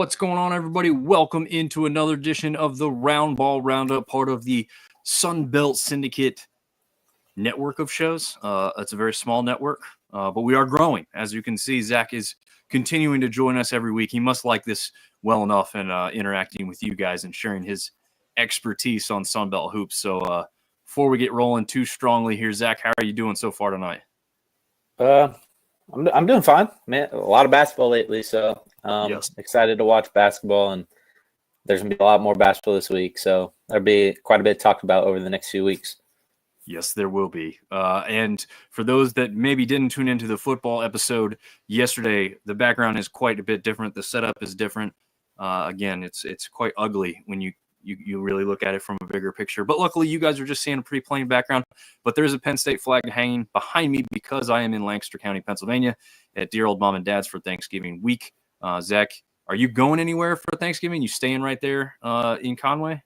What's going on, everybody? Welcome into another edition of the Round Ball Roundup, part of the Sun Belt Syndicate network of shows. It's a very small network, but we are growing. As you can see, Zach is continuing to join us every week. He must like this well enough and interacting with you guys and sharing his expertise on Sun Belt hoops. So before we get rolling too strongly here, Zach, how are you doing so far tonight? I'm doing fine, man. A lot of basketball lately, so Yes. excited to watch basketball, and there's gonna be a lot more basketball this week, so there'll be quite a bit talked about over the next few weeks. Yes, there will be. And for those that maybe didn't tune into the football episode yesterday, the background is quite a bit different. The setup is different. Again, it's quite ugly when you really look at it from a bigger picture. But luckily, you guys are just seeing a pretty plain background. But there's a Penn State flag hanging behind me because I am in Lancaster County, Pennsylvania, at dear old mom and dad's for Thanksgiving week. Zach, are you going anywhere for Thanksgiving? You staying right there in Conway?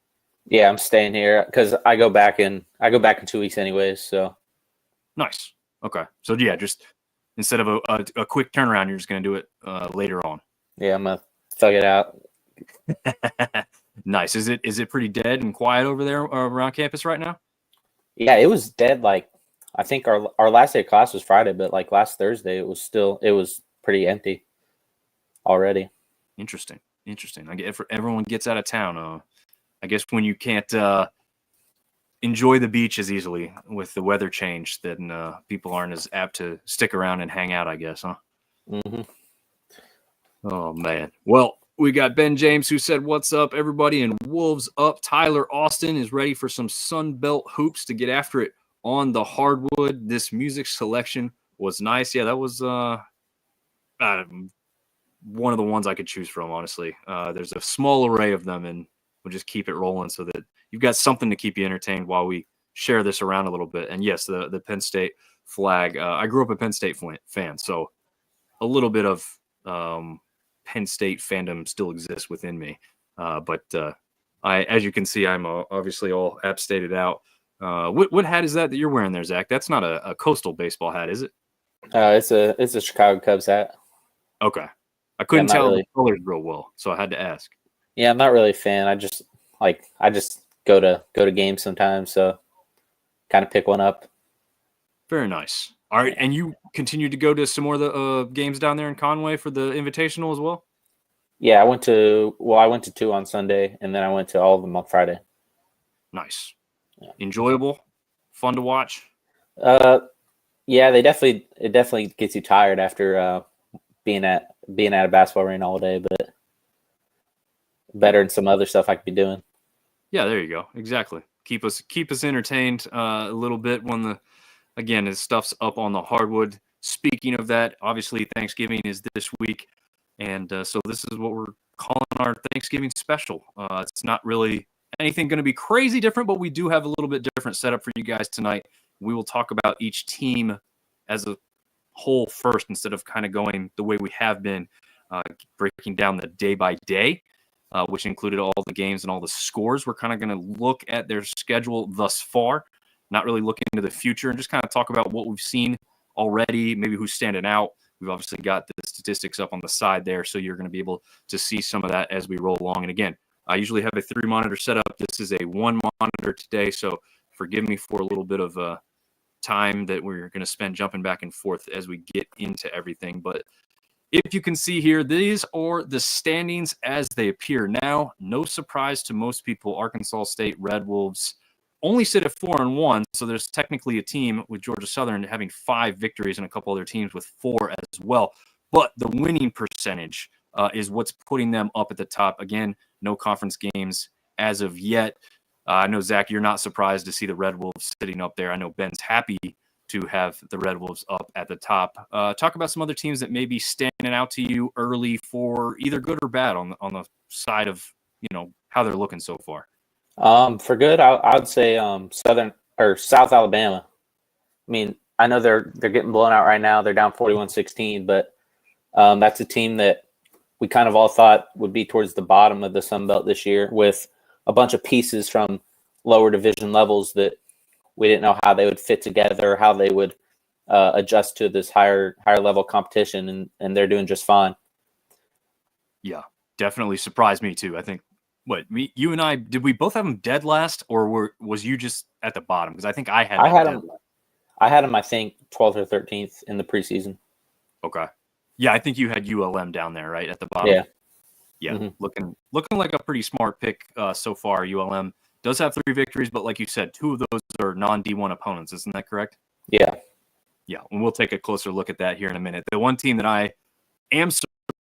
Yeah, I'm staying here because I go back in 2 weeks anyways. So Nice. Okay. So yeah, just instead of a quick turnaround, you're just going to do it later on. yeah, I'm gonna thug it out. Nice. Is it pretty dead and quiet over there around campus right now? Yeah, it was dead. Like I think our last day of class was Friday, but like last Thursday, it was pretty empty already. Interesting. I guess everyone gets out of town. I guess when you can't enjoy the beach as easily with the weather change, then people aren't as apt to stick around and hang out, I guess, huh? Mm-hmm. Oh, man. Well, we got Ben James who said, "What's up, everybody?" And Wolves up. Tyler Austin is ready for some Sun Belt hoops to get after it on the hardwood. This music selection was nice. Yeah, that was one of the ones I could choose from, honestly. There's a small array of them, and we'll just keep it rolling so that you've got something to keep you entertained while we share this around a little bit. And yes, the Penn State flag. I grew up a Penn State fan, so a little bit of Penn State fandom still exists within me. But as you can see, I'm obviously all app stated out. What hat is that you're wearing there, Zach? That's not a Coastal baseball hat, is it? It's a Chicago Cubs hat. Okay. I couldn't tell really. the colors real well, so I had to ask. Yeah, I'm not really a fan. I just go to games sometimes, so kind of pick one up. Very nice. All right, and you continue to go to some more of the games down there in Conway for the Invitational as well? Yeah, I went to 2 on Sunday, and then I went to all of them on Friday. Nice. Yeah. Enjoyable? Fun to watch? Yeah, it definitely gets you tired after being at a basketball arena all day, but better than some other stuff I could be doing. Yeah, there you go. Exactly. Keep us entertained a little bit when his stuff's up on the hardwood. Speaking of that, obviously Thanksgiving is this week, and so this is what we're calling our Thanksgiving special. It's not really anything going to be crazy different, but we do have a little bit different setup for you guys tonight. We will talk about each team as a whole first instead of kind of going the way we have been, breaking down the day by day, which included all the games and all the scores. We're kind of going to look at their schedule thus far, not really looking into the future, and just kind of talk about what we've seen already, maybe who's standing out. We've obviously got the statistics up on the side there, so you're going to be able to see some of that as we roll along. And again, I usually have a 3-monitor setup. This is a 1-monitor today, so forgive me for a little bit of time that we're going to spend jumping back and forth as we get into everything. But if you can see here, these are the standings as they appear now. No surprise to most people, Arkansas State Red Wolves only sit at 4-1, so there's technically a team with Georgia Southern having 5 victories and a couple other teams with 4 as well. But the winning percentage is what's putting them up at the top. Again, no conference games as of yet. I know, Zach, you're not surprised to see the Red Wolves sitting up there. I know Ben's happy to have the Red Wolves up at the top. Talk about some other teams that may be standing out to you early for either good or bad on the side of, how they're looking so far. For good, I would say Southern or South Alabama. I mean, I know they're getting blown out right now. They're down 41-16, but that's a team that we kind of all thought would be towards the bottom of the Sun Belt this year with a bunch of pieces from lower division levels that we didn't know how they would fit together, how they would adjust to this higher level competition, and they're doing just fine. Yeah. definitely surprised me too. I think you and I, did we both have them dead last, or was you just at the bottom? Because I think I had I them had dead them. last. I had them. I think 12th or 13th in the preseason. Okay. Yeah, I think you had ULM down there, right, at the bottom. Yeah. Yeah, looking like a pretty smart pick so far. ULM does have 3 victories, but like you said, 2 of those are non-D1 opponents. Isn't that correct? Yeah. Yeah, and we'll take a closer look at that here in a minute. The one team that I am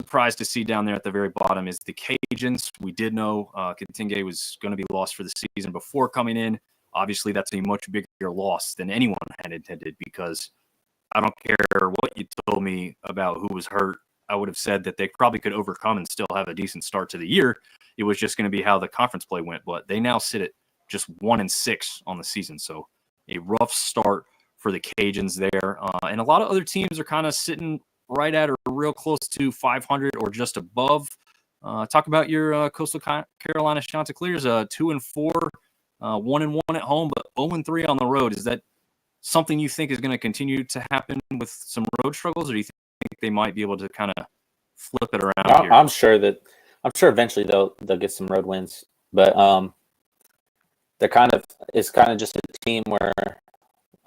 surprised to see down there at the very bottom is the Cajuns. We did know Katinge was going to be lost for the season before coming in. Obviously, that's a much bigger loss than anyone had intended, because I don't care what you told me about who was hurt. I would have said that they probably could overcome and still have a decent start to the year. It was just going to be how the conference play went. But they now sit at just 1-6 on the season. So a rough start for the Cajuns there. And a lot of other teams are kind of sitting right at or real close to 500 or just above. Talk about your Coastal Carolina Chanticleers, 2-4, 1-1 at home, but 0-3 on the road. Is that something you think is going to continue to happen with some road struggles, or do you think they might be able to kind of flip it around here? I'm sure eventually they'll get some road wins, but it's kind of just a team where,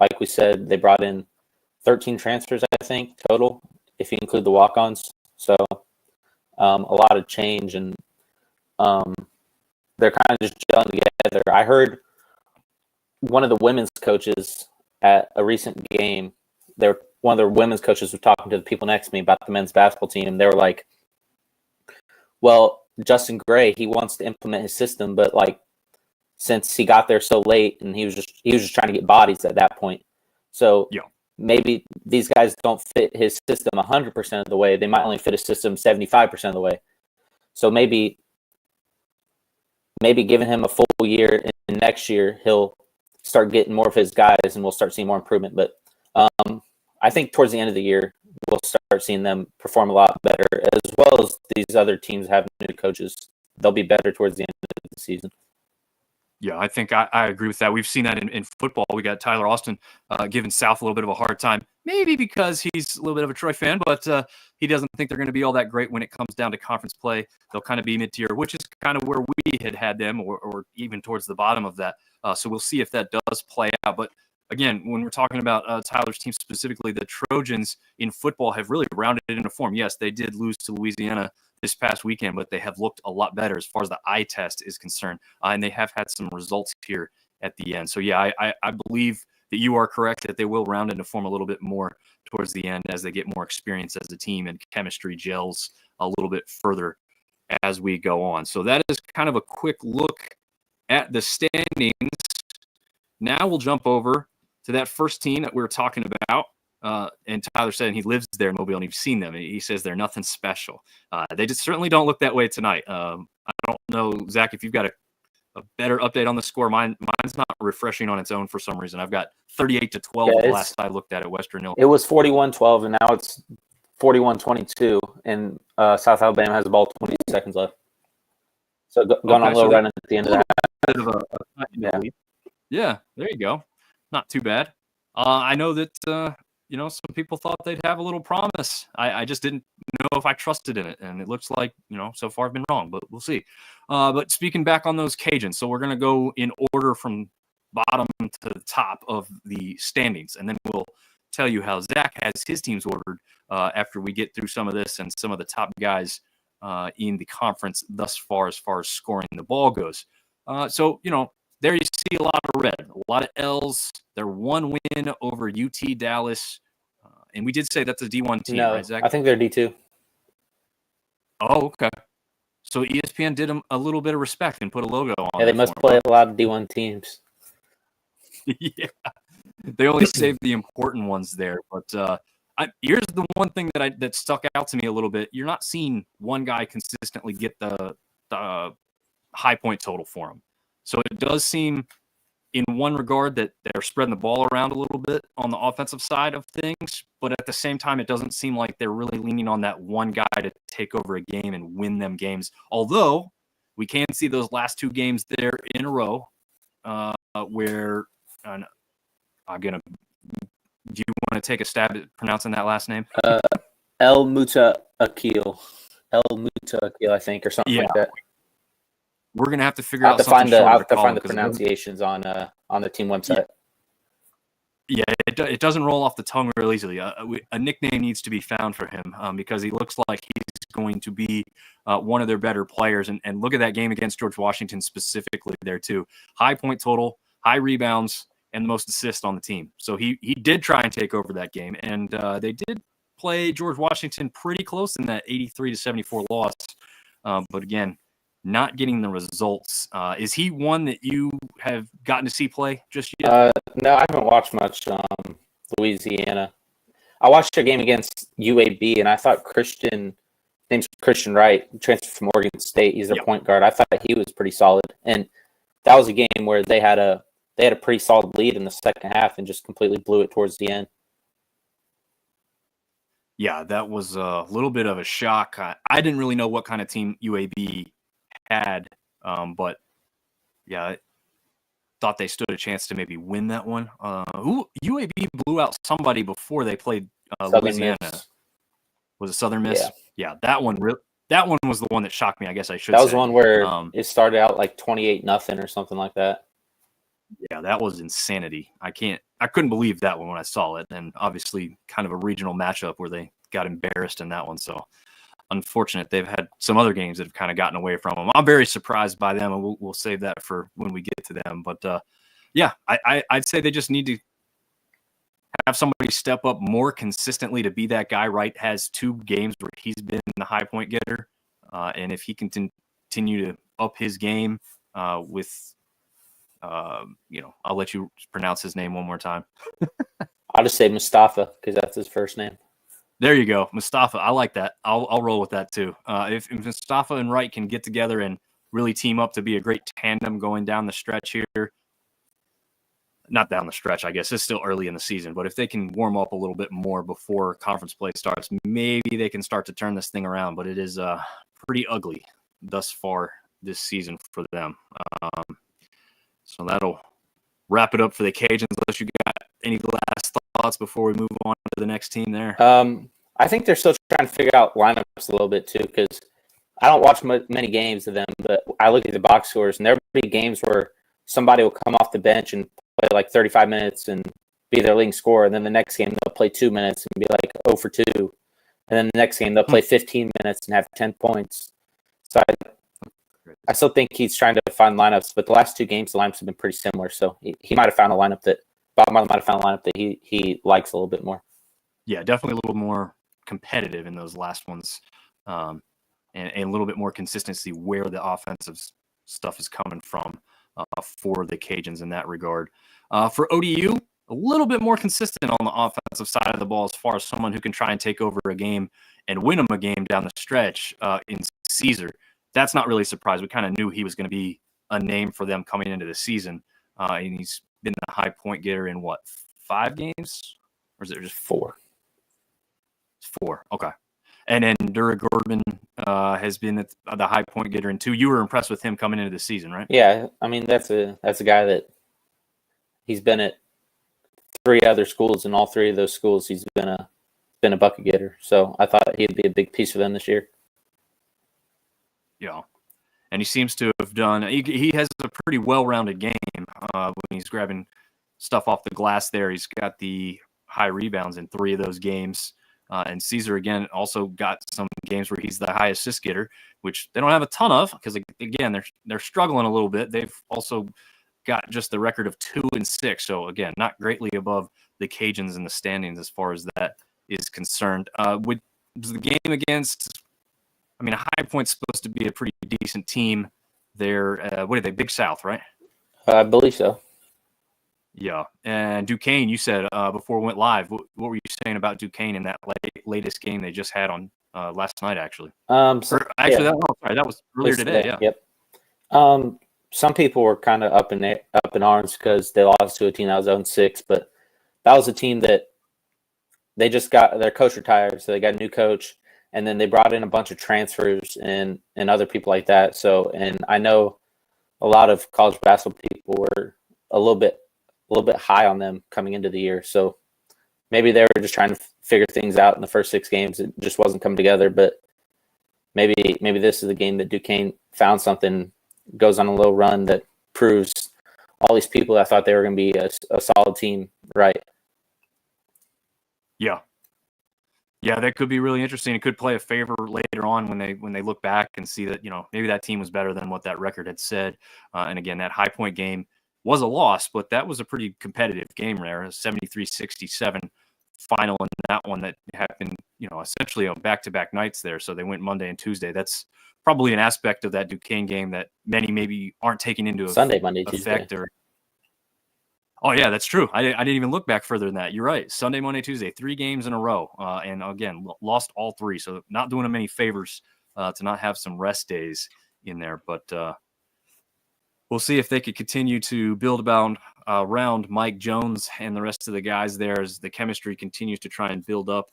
like we said, they brought in 13 transfers, I think, total, if you include the walk-ons. So a lot of change, and they're kind of just gelling together. I heard one of the women's coaches at a recent game, one of the women's coaches was talking to the people next to me about the men's basketball team, and they were like, well, Justin Gray, he wants to implement his system, but like, since he got there so late, and he was just trying to get bodies at that point. So maybe these guys don't fit his system 100% of the way. They might only fit his system 75% of the way. So maybe giving him a full year, and next year he'll start getting more of his guys, and we'll start seeing more improvement. But I think towards the end of the year, we'll start seeing them perform a lot better, as well as these other teams have new coaches. They'll be better towards the end of the season. Yeah, I think I agree with that. We've seen that in football. We got Tyler Austin giving South a little bit of a hard time, maybe because he's a little bit of a Troy fan, but he doesn't think they're going to be all that great when it comes down to conference play. They'll kind of be mid-tier, which is kind of where we had them, or even towards the bottom of that. So we'll see if that does play out. But again, when we're talking about Tyler's team specifically, the Trojans in football have really rounded into form. Yes, they did lose to Louisiana this past weekend, but they have looked a lot better as far as the eye test is concerned. And they have had some results here at the end. So, yeah, I believe that you are correct that they will round into form a little bit more towards the end as they get more experience as a team and chemistry gels a little bit further as we go on. So that is kind of a quick look at the standings. Now we'll jump over to that first team that we were talking about. And Tyler said he lives there in Mobile and he's seen them. He says they're nothing special. They just certainly don't look that way tonight. I don't know, Zach, if you've got a better update on the score. Mine's not refreshing on its own for some reason. I've got 38-12 the last I looked at it, Western Illinois. It was 41-12, and now it's 41-22, and South Alabama has the ball 20 seconds left. So going on a little run at the end of that. Yeah, there you go. Not too bad. I know that some people thought they'd have a little promise. I just didn't know if I trusted in it, and it looks like so far I've been wrong, but we'll see. But speaking back on those Cajuns, so we're gonna go in order from bottom to the top of the standings, and then we'll tell you how Zach has his teams ordered after we get through some of this and some of the top guys in the conference thus far as scoring the ball goes. There you see a lot of red, a lot of L's. Their one win over UT Dallas. And we did say that's a D1 team, right, Zach? I think they're D2. Oh, okay. So ESPN did them a little bit of respect and put a logo on. Yeah, they must play a lot of D1 teams. Yeah. They only saved the important ones there. But here's the one thing that stuck out to me a little bit. You're not seeing one guy consistently get the high point total for him. So it does seem in one regard that they're spreading the ball around a little bit on the offensive side of things, but at the same time, it doesn't seem like they're really leaning on that one guy to take over a game and win them games. Although we can see those last 2 games there in a row where do you want to take a stab at pronouncing that last name? El Muta Akil. El Mutakil, I think, or something like that. We're gonna have to figure I'll out have to something find shorter to call find him the pronunciations on the team website. Yeah, it doesn't roll off the tongue real easily. A nickname needs to be found for him because he looks like he's going to be one of their better players. And look at that game against George Washington specifically there too. High point total, high rebounds, and the most assists on the team. So he did try and take over that game, and they did play George Washington pretty close in that 83-74 loss. But again, not getting the results. Is he one that you have gotten to see play just yet? No, I haven't watched much Louisiana. I watched their game against UAB, and I thought name's Christian Wright, transferred from Oregon State. He's their point guard. I thought he was pretty solid, and that was a game where they had a pretty solid lead in the second half and just completely blew it towards the end. Yeah, that was a little bit of a shock. I didn't really know what kind of team UAB had, but yeah, I thought they stood a chance to maybe win that one. UAB blew out somebody before they played Louisiana. Miss. Was it Southern Miss? Yeah, that one was the one that shocked me. I guess I should. That was one where it started out like 28-0 or something like that. Yeah, that was insanity. I couldn't believe that one when I saw it. And obviously kind of a regional matchup where they got embarrassed in that one. So unfortunate. They've had some other games that have kind of gotten away from them. I'm very surprised by them, and we'll save that for when we get to them. But yeah, I'd say they just need to have somebody step up more consistently to be that guy. Wright has 2 games where he's been the high point getter. And if he can continue to up his game with I'll let you pronounce his name one more time. I'll just say Mustafa because that's his first name. There you go, Mustafa. I like that. I'll roll with that too. If Mustafa and Wright can get together and really team up to be a great tandem going down the stretch here, not down the stretch, I guess it's still early in the season, but if they can warm up a little bit more before conference play starts, maybe they can start to turn this thing around. But it is pretty ugly thus far this season for them. So that'll wrap it up for the Cajuns. Unless you got any last thoughts before we move on to the next team there. I think they're still trying to figure out lineups a little bit too, because I don't watch many games of them, but I look at the box scores, and there'll be games where somebody will come off the bench and play like 35 minutes and be their leading scorer, and then the next game they'll play 2 minutes and be like 0 for 2, and then the next game they'll play 15 minutes and have 10 points. So I still think he's trying to find lineups, but the last 2 games, the lineups have been pretty similar. So he might have found a lineup that Bob Marley might have found a lineup that he likes a little bit more. Yeah, definitely a little more competitive in those last ones, and a little bit more consistency where the offensive stuff is coming from for the Cajuns in that regard. For ODU, a little bit more consistent on the offensive side of the ball as far as someone who can try and take over a game and win them a game down the stretch in Caesar. That's not really a surprise. We kind of knew he was going to be a name for them coming into the season. And he's been the high point getter in, 5 games? Or is it just 4? It's 4. Okay. And then Dura Gordman has been the high point getter in 2. You were impressed with him coming into the season, right? Yeah. I mean, that's a guy that he's been at 3 other schools, and all 3 of those schools he's been a bucket getter. So I thought he'd be a big piece for them this year. Yeah, and he seems to have done. He has a pretty well-rounded game when he's grabbing stuff off the glass. There, he's got the high rebounds in 3 of those games. And Caesar again also got some games where he's the high assist getter, which they don't have a ton of because again they're struggling a little bit. They've also got just the record of 2 and 6, so again not greatly above the Cajuns in the standings as far as that is concerned. Was the game against? I mean, a High Point's supposed to be a pretty decent team. They're, what are they, Big South, right? I believe so. Yeah. And Duquesne, you said before we went live, what were you saying about Duquesne in that latest game they just had on last night, actually? That was earlier today, yeah. Yep. Some people were kind of up in arms because they lost to a team that was 0-6, but that was a team that they just got their coach retired, so they got a new coach. And then they brought in a bunch of transfers and other people like that. So, and I know a lot of college basketball people were a little bit high on them coming into the year. So maybe they were just trying to figure things out in the first 6 games. It just wasn't coming together. But maybe this is the game that Duquesne found something, goes on a little run that proves all these people that thought they were going to be a solid team right. Yeah. Yeah, that could be really interesting. It could play a favor later on when they look back and see that, maybe that team was better than what that record had said. And again, that High Point game was a loss, but that was a pretty competitive game there, a 73-67 final in that one that happened, essentially on back-to-back nights there. So they went Monday and Tuesday. That's probably an aspect of that Duquesne game that many maybe aren't taking into Sunday, Monday, effect. Tuesday. Oh, yeah, that's true. I didn't even look back further than that. You're right. Sunday, Monday, Tuesday, 3 games in a row. And again, lost all 3. So not doing them any favors to not have some rest days in there. But we'll see if they could continue to build around Mike Jones and the rest of the guys there as the chemistry continues to try and build up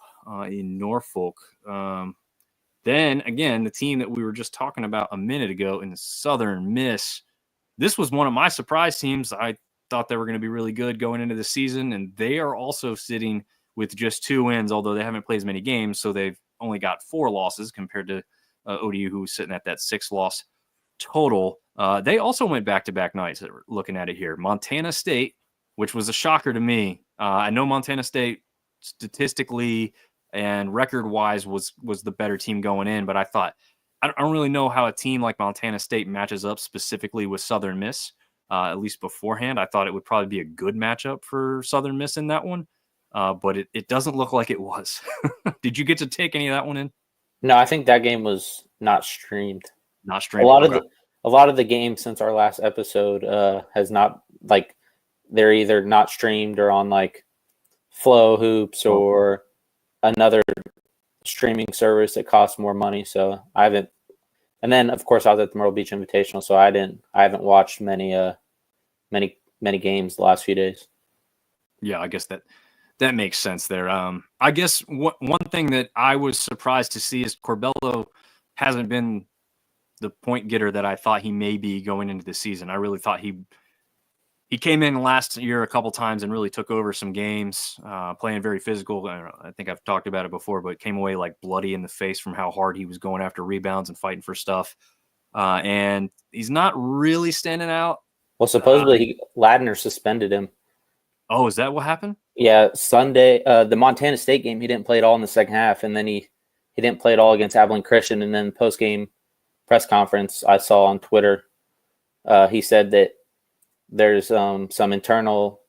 in Norfolk. Then, again, the team that we were just talking about a minute ago in the Southern Miss, this was one of my surprise teams. I thought they were going to be really good going into the season, and they are also sitting with just 2 wins, although they haven't played as many games, so they've only got 4 losses compared to ODU, who was sitting at that 6-loss total. They also went back-to-back nights. Looking at it here, Montana State, which was a shocker to me. I know Montana State statistically and record-wise was the better team going in, but I thought I don't really know how a team like Montana State matches up specifically with Southern Miss. At least beforehand, I thought it would probably be a good matchup for Southern Miss in that one, but it doesn't look like it was. Did you get to take any of that one in? No, I think that game was not streamed. Not streamed. A lot of the games since our last episode has not, like, they're either not streamed or on like Flow Hoops or another streaming service that costs more money. So I haven't. And then of course I was at the Myrtle Beach Invitational, so I haven't watched many games the last few days. Yeah, I guess that makes sense there. I guess one thing that I was surprised to see is Corbello hasn't been the point getter that I thought he may be going into the season. I really thought he came in last year a couple times and really took over some games, playing very physical. I think I've talked about it before, but came away like bloody in the face from how hard he was going after rebounds and fighting for stuff. And he's not really standing out. Well, supposedly Ladner suspended him. Oh, is that what happened? Yeah, Sunday, the Montana State game, he didn't play at all in the second half, and then he didn't play at all against Abilene Christian. And then post-game press conference I saw on Twitter, he said that there's some internal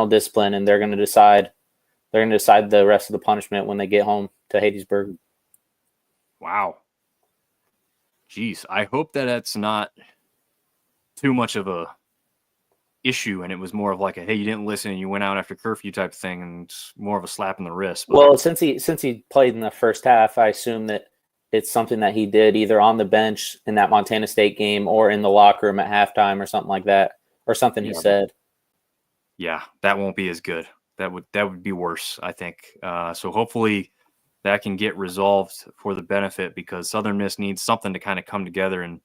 discipline, and they're going to decide the rest of the punishment when they get home to Hattiesburg. Wow. Jeez, I hope that that's not too much of a issue, and it was more of like a, hey, you didn't listen and you went out after curfew type thing, and it's more of a slap in the wrist. But, well, since he played in the first half, I assume that it's something that he did either on the bench in that Montana State game or in the locker room at halftime or something like that, or something he said. Yeah, that won't be as good. That would be worse, I think. So hopefully that can get resolved for the benefit, because Southern Miss needs something to kind of come together and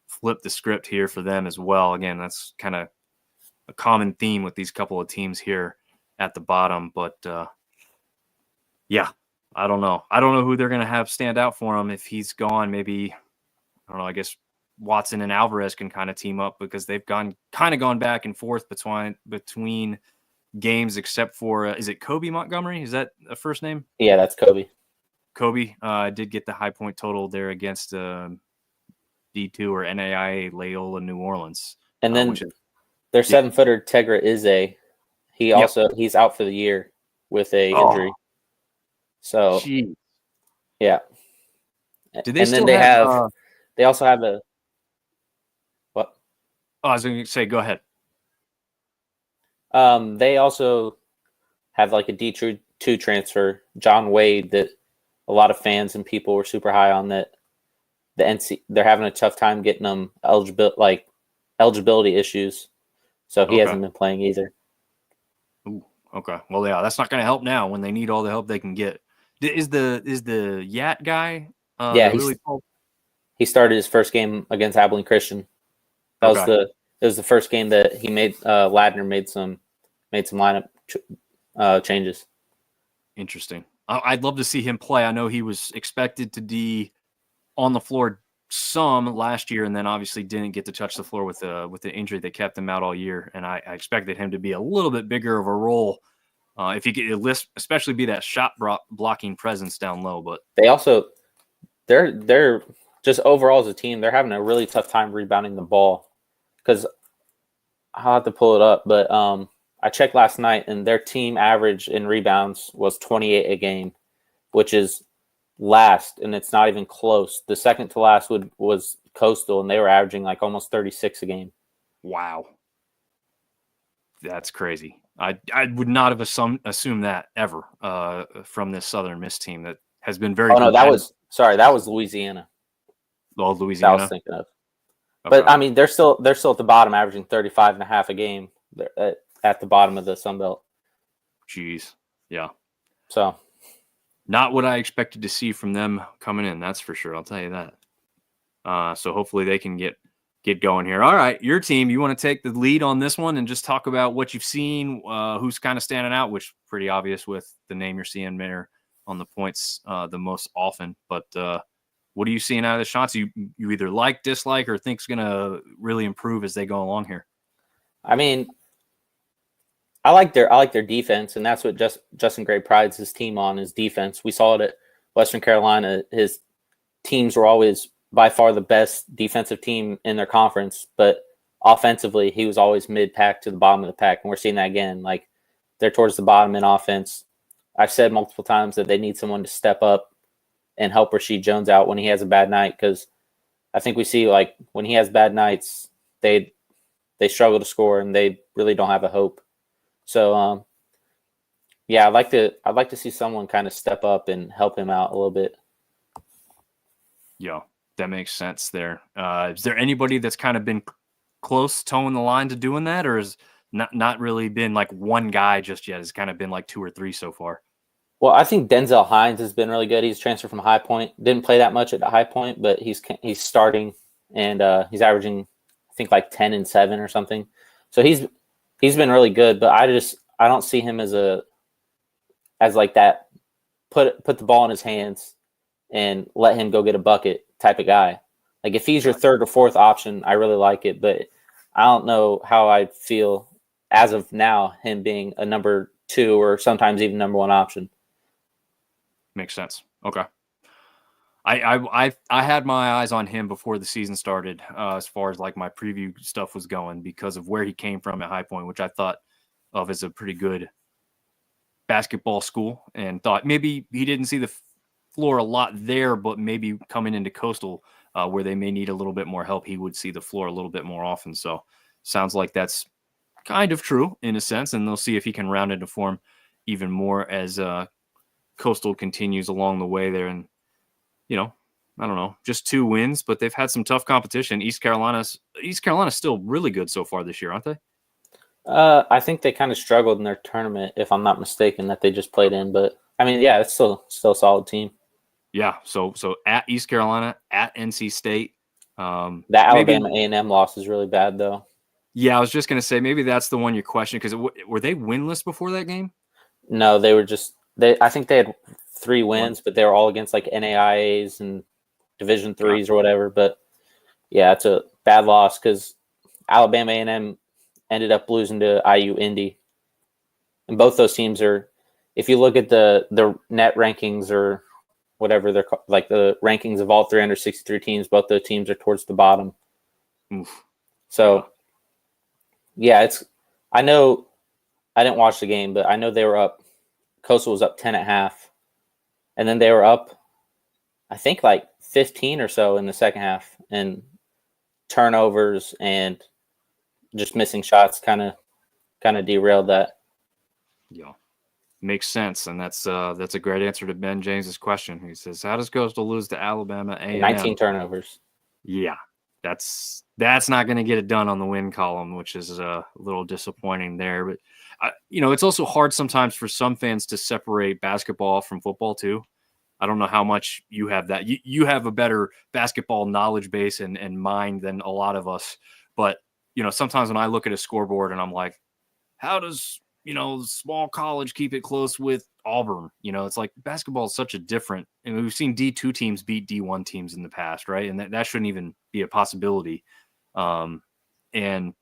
flip the script here for them as well. Again, that's kind of a common theme with these couple of teams here at the bottom. But yeah, I don't know. I don't know who they're going to have stand out for him if he's gone. Maybe, I don't know, I guess Watson and Alvarez can kind of team up, because they've gone back and forth between games, except for, is it Kobe Montgomery? Is that a first name? Yeah, that's Kobe. Kobe did get the high point total there against D2 or NAIA Loyola New Orleans. And then their 7-footer Tegra Ize, he's out for the year with a injury. So yeah. Do they still have? They also have a what? Oh, I was going to say, go ahead. They also have like a D2 transfer, John Wade, that a lot of fans and people were super high on. That they're having a tough time getting them eligibility issues, so he hasn't been playing either. Ooh, okay. Well, yeah, that's not going to help now when they need all the help they can get. Is the Yat guy? He started his first game against Abilene Christian. It was the first game that he made. Ladner made some lineup changes. Interesting. I'd love to see him play. I know he was expected to be on the floor some last year, and then obviously didn't get to touch the floor with the injury that kept him out all year. And I expected him to be a little bit bigger of a role if he could especially be that shot blocking presence down low. But they also they're just overall as a team, they're having a really tough time rebounding the ball because I'll have to pull it up, but I checked last night and their team average in rebounds was 28 a game, which is last, and it's not even close. The second to last was Coastal, and they were averaging like almost 36 a game. Wow. That's crazy. I would not have assumed that ever from this Southern Miss team that has been very. Oh no, that was Louisiana. Oh, Louisiana. That I was thinking of. Okay. But I mean, they're still at the bottom, averaging 35 and a half a game. They're at the bottom of the Sun Belt. Jeez, yeah. So, not what I expected to see from them coming in. That's for sure. I'll tell you that. So hopefully they can get going here. All right, your team. You want to take the lead on this one and just talk about what you've seen, who's kind of standing out, which pretty obvious with the name you're seeing there on the points the most often. But what are you seeing out of the shots you either like, dislike, or think's going to really improve as they go along here? I mean, I like their defense, and that's what Justin Gray prides his team on, is defense. We saw it at Western Carolina. His teams were always by far the best defensive team in their conference, but offensively, he was always mid-pack to the bottom of the pack, and we're seeing that again. Like, they're towards the bottom in offense. I've said multiple times that they need someone to step up and help Rashid Jones out when he has a bad night, because I think we see, like, when he has bad nights, they struggle to score and they really don't have a hope. So, yeah, I'd like to see someone kind of step up and help him out a little bit. Yeah, that makes sense there. Is there anybody that's kind of been close toeing the line to doing that, or has not really been like one guy just yet? It's kind of been like two or three so far. Well, I think Denzel Hines has been really good. He's transferred from High Point. Didn't play that much at the High Point, but he's starting, and he's averaging, I think, like 10 and 7 or something. So he's been really good, but I don't see him as like that put the ball in his hands and let him go get a bucket type of guy. Like, if he's your third or fourth option, I really like it, but I don't know how I feel as of now him being a number 2 or sometimes even number 1 option. Makes sense. Okay. I had my eyes on him before the season started, as far as like my preview stuff was going, because of where he came from at High Point, which I thought of as a pretty good basketball school, and thought maybe he didn't see the floor a lot there, but maybe coming into Coastal, where they may need a little bit more help, he would see the floor a little bit more often. So sounds like that's kind of true in a sense, and they'll see if he can round into form even more as Coastal continues along the way there. And I don't know, just 2 wins, but they've had some tough competition. East Carolina's still really good so far this year, aren't they? I think they kind of struggled in their tournament, if I'm not mistaken, that they just played in. But I mean, yeah, it's still a solid team. Yeah. So at East Carolina, at NC State. That Alabama A&M loss is really bad, though. Yeah, I was just gonna say maybe that's the one you question, because were they winless before that game? No, they were just I think they had 3 wins, but they were all against like NAIAs and Division IIIs or whatever. But yeah, it's a bad loss because Alabama A&M ended up losing to IU Indy, and both those teams are, if you look at the net rankings or whatever they're like, the rankings of all 363 teams, both those teams are towards the bottom. Oof. So yeah, I know I didn't watch the game, but I know they were up. Coastal was up 10.5, and then they were up, I think, like 15 or so in the second half, and turnovers and just missing shots kind of derailed that. Yeah, makes sense, and that's a great answer to Ben James's question. He says, "How does Coastal lose to Alabama A&M?" 19 turnovers. Yeah, that's not going to get it done on the win column, which is a little disappointing there. But it's also hard sometimes for some fans to separate basketball from football too. I don't know how much you have that. You have a better basketball knowledge base and mind than a lot of us. But sometimes when I look at a scoreboard and I'm like, how does small college, keep it close with Auburn. It's like basketball is such a different, and we've seen D2 teams beat D1 teams in the past, right? And that shouldn't even be a possibility. And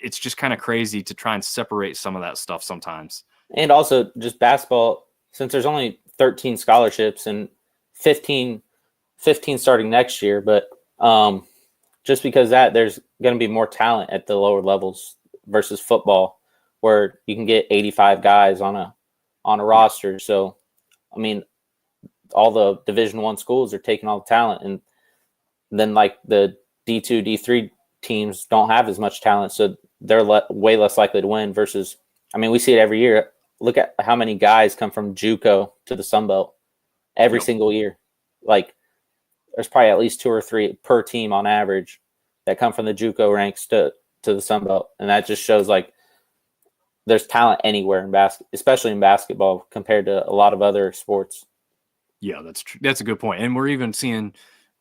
it's just kind of crazy to try and separate some of that stuff sometimes. And also just basketball, since there's only 13 scholarships and 15 starting next year, but just because there's going to be more talent at the lower levels versus football, where you can get 85 guys on a roster. So, I mean, all the Division I schools are taking all the talent, and then like the D2, D3 teams don't have as much talent, so they're way less likely to win. Versus, I mean, we see it every year. Look at how many guys come from JUCO to the Sun Belt every single year. Like, there's probably at least 2 or 3 per team on average that come from the JUCO ranks to the Sun Belt, and that just shows like there's talent anywhere in especially in basketball compared to a lot of other sports. Yeah, that's true. That's a good point. And we're even seeing,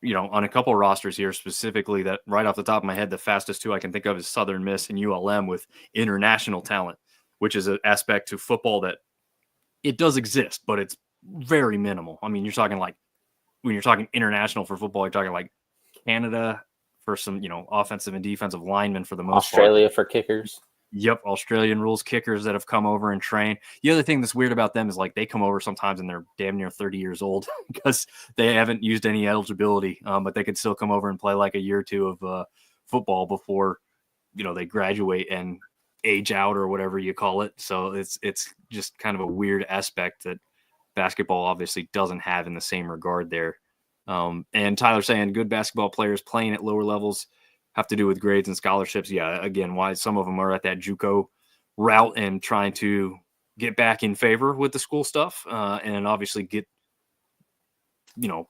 on a couple of rosters here specifically, that right off the top of my head, the fastest 2 I can think of is Southern Miss and ULM with international talent, which is an aspect to football that it does exist, but it's very minimal. I mean, you're talking like, when you're talking international for football, you're talking like Canada for some, offensive and defensive linemen for the most part. Australia for kickers. Yep, Australian rules kickers that have come over and trained. The other thing that's weird about them is like they come over sometimes and they're damn near 30 years old because they haven't used any eligibility, but they could still come over and play like a year or 2 of football before, they graduate and age out or whatever you call it. So it's just kind of a weird aspect that basketball obviously doesn't have in the same regard there. And Tyler saying good basketball players playing at lower levels have to do with grades and scholarships. Yeah, again, why some of them are at that JUCO route and trying to get back in favor with the school stuff, and obviously get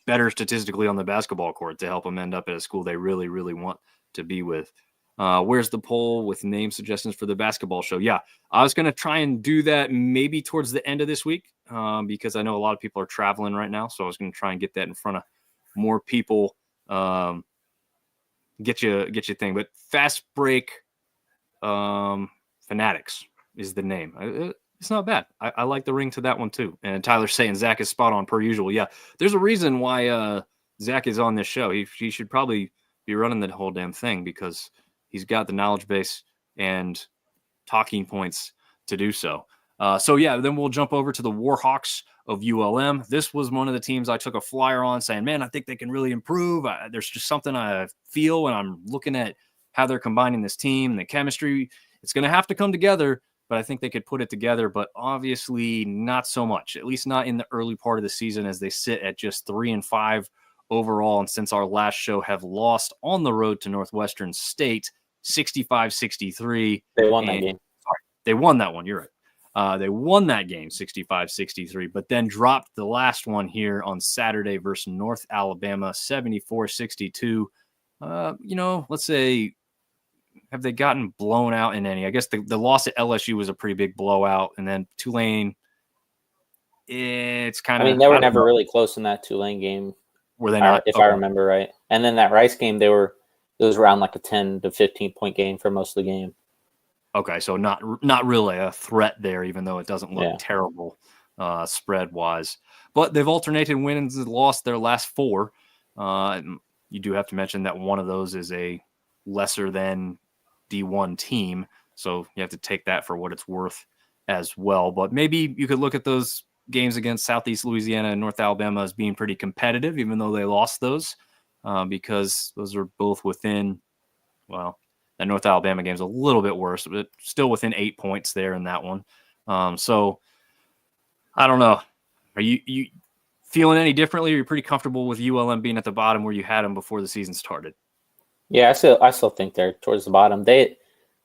better statistically on the basketball court to help them end up at a school they really, really want to be with. Where's the poll with name suggestions for the basketball show? Yeah, I was going to try and do that maybe towards the end of this week, because I know a lot of people are traveling right now. So I was going to try and get that in front of more people. Get you thing, but Fast Break Fanatics is the name. It's not bad. I like the ring to that one too. And Tyler's saying Zach is spot on per usual. Yeah, there's a reason why Zach is on this show. He should probably be running the whole damn thing because he's got the knowledge base and talking points to do so. So yeah, then we'll jump over to the Warhawks of ULM. This was one of the teams I took a flyer on saying, man, I think they can really improve. There's just something I feel when I'm looking at how they're combining this team and the chemistry. It's going to have to come together, but I think they could put it together, but obviously not so much, at least not in the early part of the season, as they sit at just 3-5 overall. And since our last show have lost on the road to Northwestern State, 65-63. They won that game. Sorry, they won that one. You're right. They won that game 65-63, but then dropped the last one here on Saturday versus North Alabama 74-62. Let's say, have they gotten blown out in any? I guess the loss at LSU was a pretty big blowout, and then Tulane, it's kind of. I mean, they were never really close in that Tulane game. Were they not? If I remember right. And then that Rice game, it was around like a 10 to 15 point game for most of the game. Okay, so not really a threat there, even though it doesn't look terrible spread-wise. But they've alternated wins and lost their last 4. You do have to mention that one of those is a lesser than D1 team, so you have to take that for what it's worth as well. But maybe you could look at those games against Southeast Louisiana and North Alabama as being pretty competitive, even though they lost those, because those are both within, well, that North Alabama game is a little bit worse, but still within 8 points there in that one. So I don't know. Are you feeling any differently? Or are you pretty comfortable with ULM being at the bottom where you had them before the season started? Yeah, I still think they're towards the bottom. They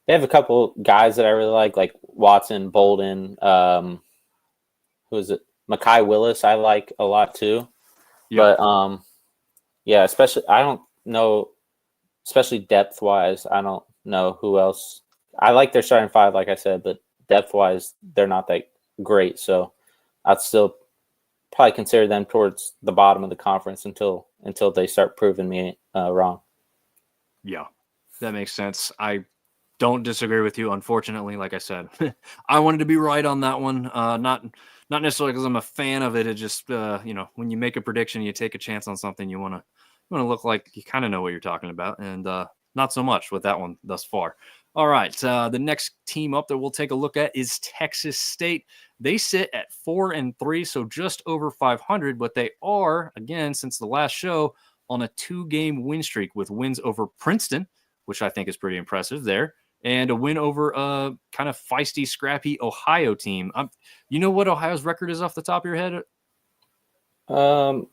have a couple guys that I really like Watson, Bolden, who is it? Mekhi Willis I like a lot too. Yep. But especially I don't know. Especially depth-wise, I don't know who else. I like their starting 5, like I said, but depth-wise, they're not that great. So I'd still probably consider them towards the bottom of the conference until they start proving me wrong. Yeah, that makes sense. I don't disagree with you. Unfortunately, like I said, I wanted to be right on that one. Not necessarily because I'm a fan of it. It just when you make a prediction, you take a chance on something, you want to look like you kind of know what you're talking about, and not so much with that one thus far. All right, the next team up that we'll take a look at is Texas State. They sit at 4-3, so just over 500, but they are, again, since the last show, on a 2-game win streak with wins over Princeton, which I think is pretty impressive there, and a win over a kind of feisty, scrappy Ohio team. You know what Ohio's record is off the top of your head? No,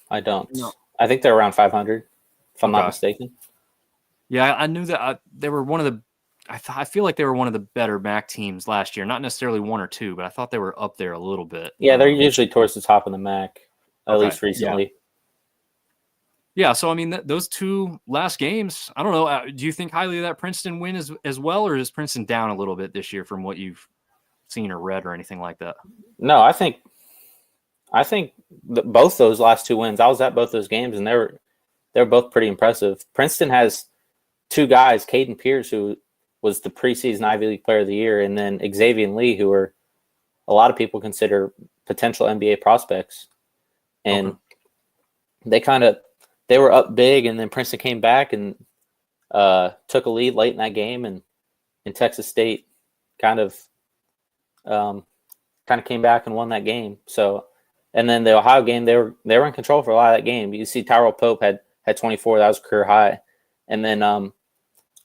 I don't. No. I think they're around 500, if I'm not mistaken. Yeah, I knew that they were one of the. I feel like they were one of the better MAC teams last year. Not necessarily 1 or 2, but I thought they were up there a little bit. Yeah, they're usually towards the top of the MAC, at least recently. Yeah, so I mean, those 2 last games, I don't know. Do you think highly of that Princeton win as well, or is Princeton down a little bit this year from what you've seen or read or anything like that? No, I think both those last 2 wins, I was at both those games, and they're both pretty impressive. Princeton has 2 guys, Caden Pierce, who was the preseason Ivy League Player of the Year, and then Xavier Lee, who are a lot of people consider potential NBA prospects. And they were up big, and then Princeton came back and took a lead late in that game, and Texas State kind of came back and won that game. So, and then the Ohio game, they were in control for a lot of that game. You see Tyrell Pope had 24, that was a career high. And then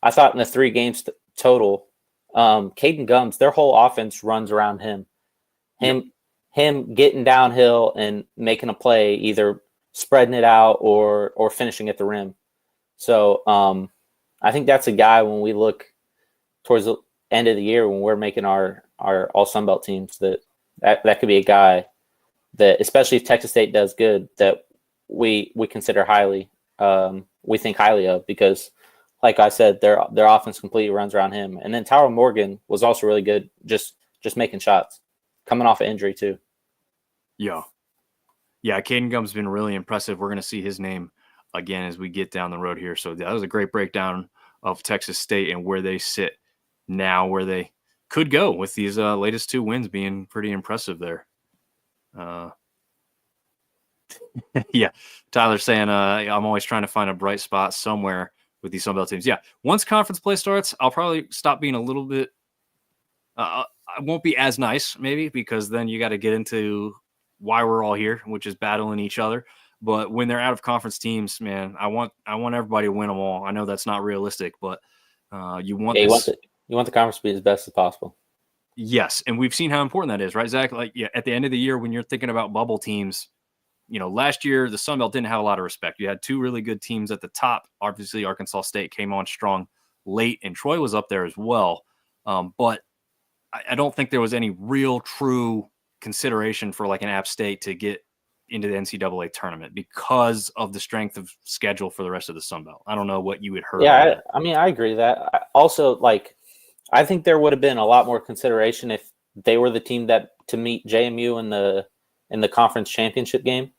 I thought in the 3 games total, Caden Gums, their whole offense runs around him. Him getting downhill and making a play, either spreading it out or finishing at the rim. So I think that's a guy, when we look towards the end of the year, when we're making our all Sunbelt teams, that could be a guy that, especially if Texas State does good, that we consider highly. We think highly of, because like I said, their offense completely runs around him. And then Tyrell Morgan was also really good, just making shots, coming off an injury too. Yeah, Caden Gum's been really impressive. We're going to see his name again as we get down the road here. So that was a great breakdown of Texas State and where they sit now, where they could go with these latest 2 wins being pretty impressive there. Yeah, Tyler's saying I'm always trying to find a bright spot somewhere with these Sunbelt teams. Yeah, once conference play starts, I'll probably stop being a little bit I won't be as nice, maybe, because then you got to get into why we're all here, which is battling each other. But when they're out of conference teams, man, I want everybody to win them all. I know that's not realistic, but you want the conference to be as best as possible. Yes, and we've seen how important that is, right, Zach? Like, yeah, at the end of the year, when you're thinking about bubble teams, last year the Sun Belt didn't have a lot of respect. You had 2 really good teams at the top. Obviously, Arkansas State came on strong late, and Troy was up there as well. But I don't think there was any real, true consideration for like an App State to get into the NCAA tournament because of the strength of schedule for the rest of the Sun Belt. I don't know what you had heard. Yeah, I mean, I agree that. Also, I think there would have been a lot more consideration if they were the team to meet JMU in the conference championship game.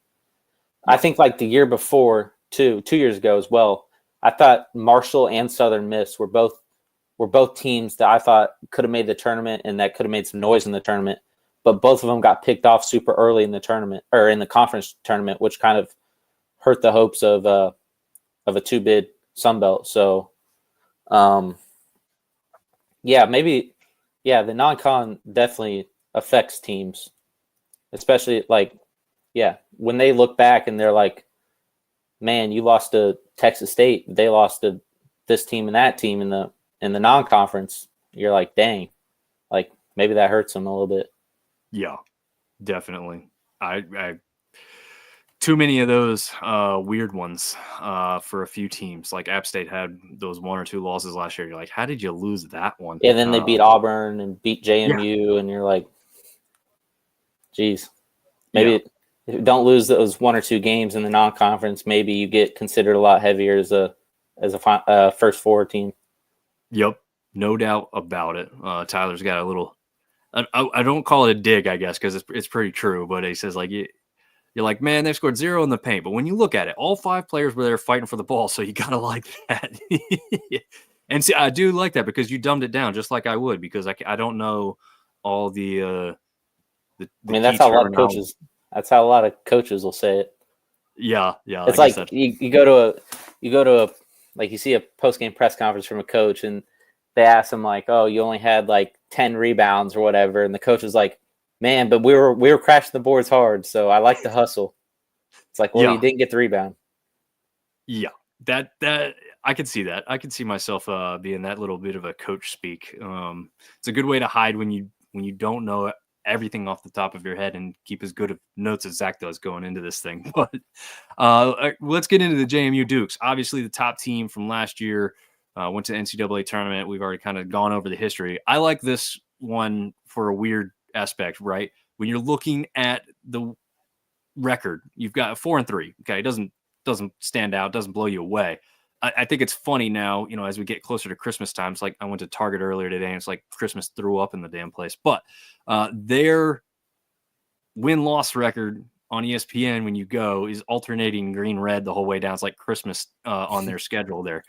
I think the year before, 2 years ago as well, I thought Marshall and Southern Miss were both teams that I thought could have made the tournament and that could have made some noise in the tournament. But both of them got picked off super early in the tournament, or in the conference tournament, which kind of hurt the hopes of a 2-bid Sun Belt. So, the non-con definitely affects teams, especially when they look back and they're like, man, you lost to Texas State. They lost to this team and that team in the non-conference. You're like, dang, maybe that hurts them a little bit. Yeah, definitely. I too many of those weird ones for a few teams. Like App State had those 1 or 2 losses last year. You're like, how did you lose that one? Yeah, then they beat Auburn and beat JMU, and you're like, geez, maybe if you don't lose those 1 or 2 games in the non-conference, maybe you get considered a lot heavier as a first 4 team. Yep, no doubt about it. Tyler's got a little. I don't call it a dig, I guess, because it's pretty true. But he says you're like, man, they scored 0 in the paint. But when you look at it, all 5 players were there fighting for the ball, so you gotta like that. And see, I do like that because you dumbed it down just like I would, because I don't know all the key that's how a lot of terminology. coaches. That's how a lot of coaches will say it. Yeah. It's I guess like that's you go to a like you see a post game press conference from a coach and they ask him like, "Oh, you only had like 10 rebounds or whatever," and the coach is like, "Man, but we were crashing the boards hard, so I like to hustle." It's like, well, you yeah. didn't get the rebound. Yeah, that I could see that. I could see myself being that little bit of a coach speak. It's a good way to hide when you don't know everything off the top of your head and keep as good of notes as Zach does going into this thing. But let's get into the JMU Dukes. Obviously, the top team from last year went to the NCAA tournament. We've already kind of gone over the history. I like this one for a weird aspect, right? When you're looking at the record, you've got 4-3. Okay, it doesn't stand out, doesn't blow you away. I think it's funny now, as we get closer to Christmas times. Like I went to Target earlier today, and it's like Christmas threw up in the damn place. But their win-loss record on ESPN when you go is alternating green-red the whole way down. It's like Christmas on their schedule there.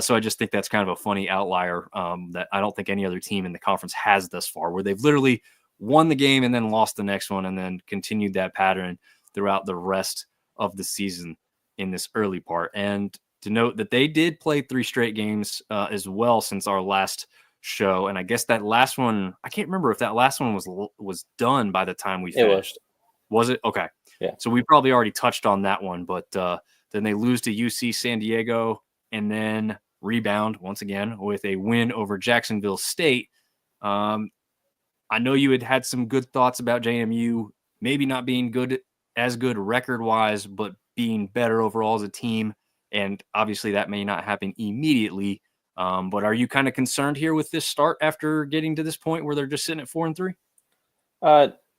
So I just think that's kind of a funny outlier that I don't think any other team in the conference has thus far, where they've literally won the game and then lost the next one and then continued that pattern throughout the rest of the season in this early part. And to note that they did play 3 straight games as well since our last show. And I guess that last one, I can't remember if that last one was done by the time we finished. Was it? Okay. Yeah. So we probably already touched on that one, but then they lose to UC San Diego and then rebound once again with a win over Jacksonville State. I know you had some good thoughts about JMU, maybe not being as good record-wise, but being better overall as a team. And obviously that may not happen immediately. But are you kind of concerned here with this start after getting to this point where they're just sitting at 4-3?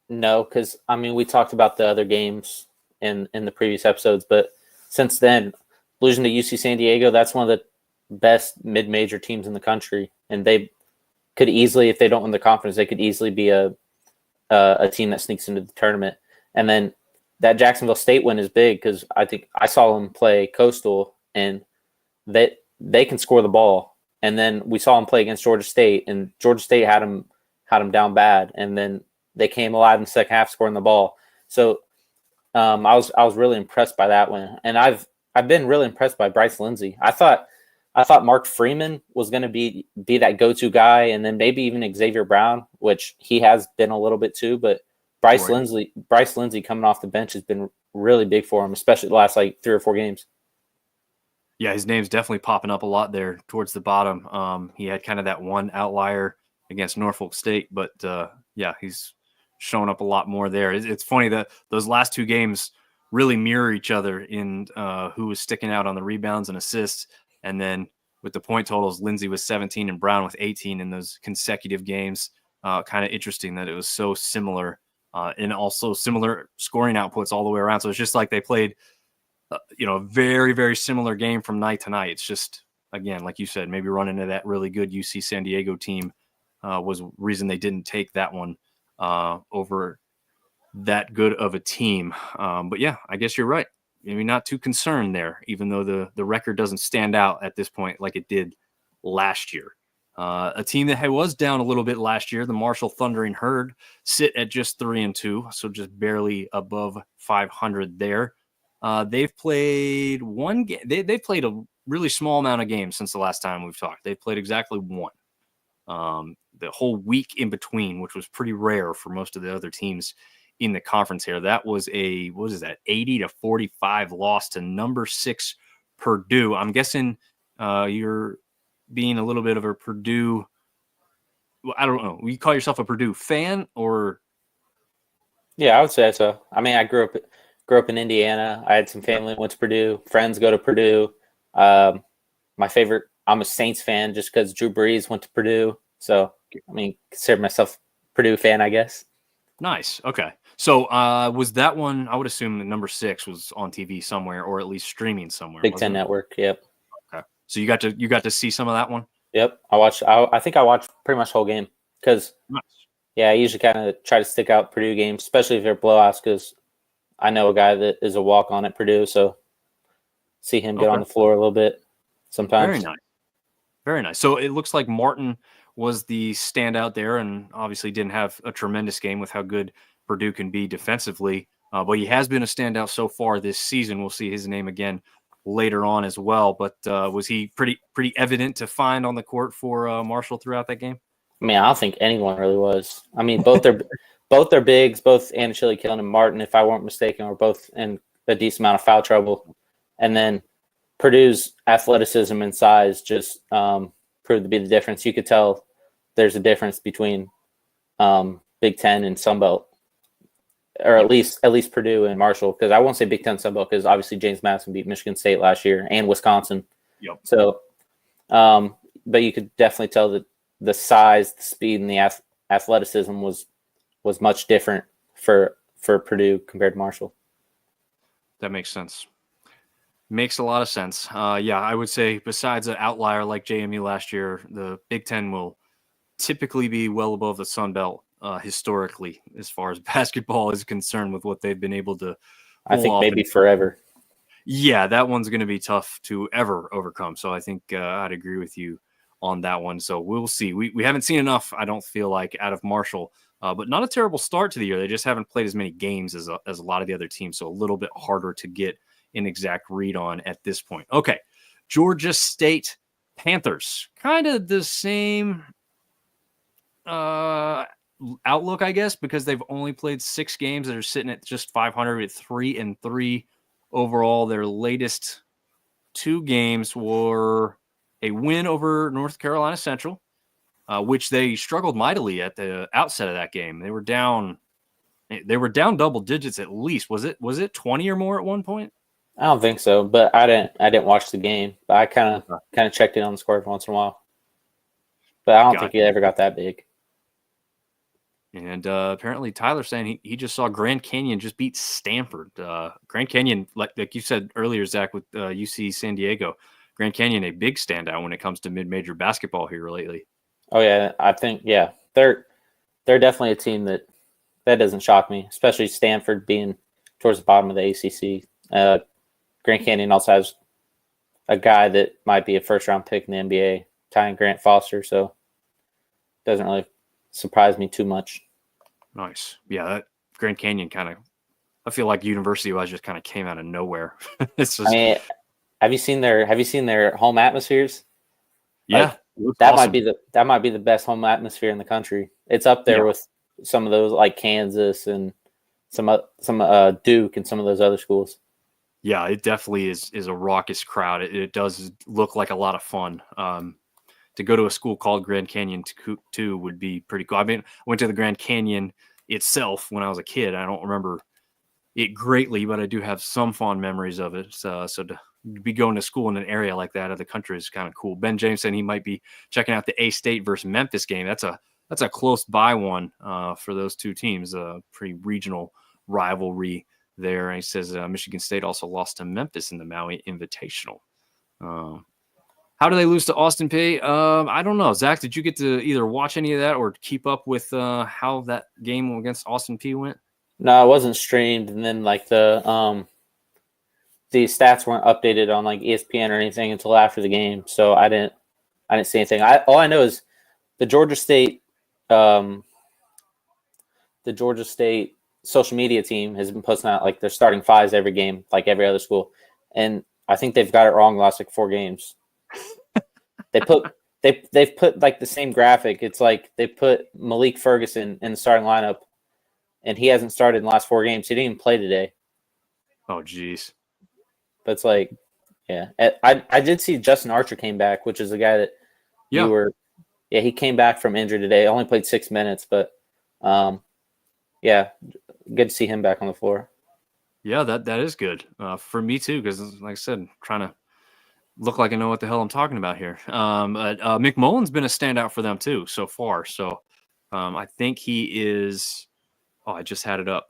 No, because we talked about the other games in the previous episodes, but since then, losing to UC San Diego, that's one of the best mid-major teams in the country, and they could easily, if they don't win the conference, they could easily be a team that sneaks into the tournament. And then that Jacksonville State win is big because I think I saw them play Coastal, and they can score the ball. And then we saw them play against Georgia State, and Georgia State had them down bad, and then they came alive in the second half, scoring the ball. So I was really impressed by that one, and I've been really impressed by Bryce Lindsey. I thought Mark Freeman was going to be that go-to guy, and then maybe even Xavier Brown, which he has been a little bit too. But Bryce Lindsey coming off the bench has been really big for him, especially the last 3 or 4 games. Yeah, his name's definitely popping up a lot there towards the bottom. He had kind of that one outlier against Norfolk State, but yeah, he's showing up a lot more there. It's funny that those last 2 games really mirror each other in who was sticking out on the rebounds and assists. And then with the point totals, Lindsey was 17 and Brown with 18 in those consecutive games. Kind of interesting that it was so similar and also similar scoring outputs all the way around. So it's just like they played, a very, very similar game from night to night. It's just, again, like you said, maybe running into that really good UC San Diego team was reason they didn't take that one over that good of a team. But yeah, I guess you're right. Maybe not too concerned there, even though the record doesn't stand out at this point like it did last year. A team that was down a little bit last year, the Marshall Thundering Herd, sit at just 3-2, so just barely above 500 there. They've played one game. They've played a really small amount of games since the last time we've talked. They've played exactly one. The whole week in between, which was pretty rare for most of the other teams in the conference here. That was a 80-45 loss to number 6 Purdue. I'm guessing you're being a little bit of a Purdue. I don't know. You call yourself a Purdue fan or? Yeah, I would say so. I grew up in Indiana. I had some family that went to Purdue. Friends go to Purdue. My favorite. I'm a Saints fan just because Drew Brees went to Purdue. So consider myself a Purdue fan, I guess. Nice. Okay. So was that one? I would assume that number 6 was on TV somewhere, or at least streaming somewhere. Big Ten Network. Yep. Okay. So you got to see some of that one. Yep. I think I watched pretty much the whole game because, nice. Yeah, I usually kind of try to stick out Purdue games, especially if they're blowouts, because I know a guy that is a walk-on at Purdue, so see him get on the floor a little bit sometimes. Very nice. Very nice. So it looks like Martin was the standout there, and obviously didn't have a tremendous game with how good Purdue can be defensively. But he has been a standout so far this season. We'll see his name again later on as well. But was he pretty evident to find on the court for Marshall throughout that game? I mean, I don't think anyone really was. I mean, both their bigs, both Anachili Killen and Martin, if I weren't mistaken, were both in a decent amount of foul trouble. And then Purdue's athleticism and size just proved to be the difference. You could tell there's a difference between Big Ten and Sun Belt, or at least Purdue and Marshall. Because I won't say Big Ten Sun Belt because obviously James Madison beat Michigan State last year and Wisconsin. Yep. So, but you could definitely tell that the size, the speed, and the athleticism was much different for Purdue compared to Marshall. That makes sense. Makes a lot of sense. Yeah, I would say besides an outlier like JMU last year, the Big Ten will typically be well above the Sun Belt historically, as far as basketball is concerned, with what they've been able to. I think maybe forever. Yeah, that one's going to be tough to ever overcome. So I think I'd agree with you on that one. So we'll see. We haven't seen enough, I don't feel like, out of Marshall, but not a terrible start to the year. They just haven't played as many games as a lot of the other teams, so a little bit harder to get an exact read on at this point. Okay, Georgia State Panthers, kind of the same outlook, I guess, because they've only played 6 games. They're sitting at just 500 at 3-3 overall. Their latest 2 games were a win over North Carolina Central, which they struggled mightily at the outset of that game. They were down double digits at least. Was it 20 or more at one point? I don't think so, but I didn't watch the game. But I kind of checked in on the score every once in a while. But I don't think it ever got that big. And apparently Tyler's saying he just saw Grand Canyon just beat Stanford. Grand Canyon, like you said earlier, Zach, with UC San Diego, Grand Canyon a big standout when it comes to mid-major basketball here lately. Oh yeah, I think they're definitely a team that doesn't shock me, especially Stanford being towards the bottom of the ACC. Grand Canyon also has a guy that might be a first-round pick in the NBA, Ty Grant Foster, so it doesn't really surprise me too much. Nice. Yeah, that Grand Canyon I feel like university-wise just kind of came out of nowhere. It's just, I mean, have you seen their home atmospheres? Yeah. Like, that might be the best home atmosphere in the country. It's up there with some of those like Kansas and some Duke and some of those other schools. Yeah, it definitely is a raucous crowd. It does look like a lot of fun. To go to a school called Grand Canyon too would be pretty cool. I mean, I went to the Grand Canyon itself when I was a kid. I don't remember it greatly, but I do have some fond memories of it. So to be going to school in an area like that of the country is kind of cool. Ben James said he might be checking out the A-State versus Memphis game. That's a close by one for those two teams. A pretty regional rivalry there. And he says Michigan State also lost to Memphis in the Maui Invitational. How do they lose to Austin Peay? I don't know. Zach, did you get to either watch any of that or keep up with how that game against Austin Peay went? No, it wasn't streamed, and then like the stats weren't updated on like ESPN or anything until after the game, so I didn't see anything. All I know is the Georgia State social media team has been posting out like their starting fives every game, like every other school, and I think they've got it wrong the last like 4 games. They've put like the same graphic. It's like they put Malik Ferguson in the starting lineup, and he hasn't started in the last 4 games. He didn't even play today. Oh, geez. But it's like, yeah. I did see Justin Archer came back, which is a guy that he came back from injury today. Only played 6 minutes, but good to see him back on the floor. Yeah, that is good for me too, because like I said, I'm trying to look like I know what the hell I'm talking about here. But McMullen's been a standout for them too so far. So I think he is. Oh, I just had it up.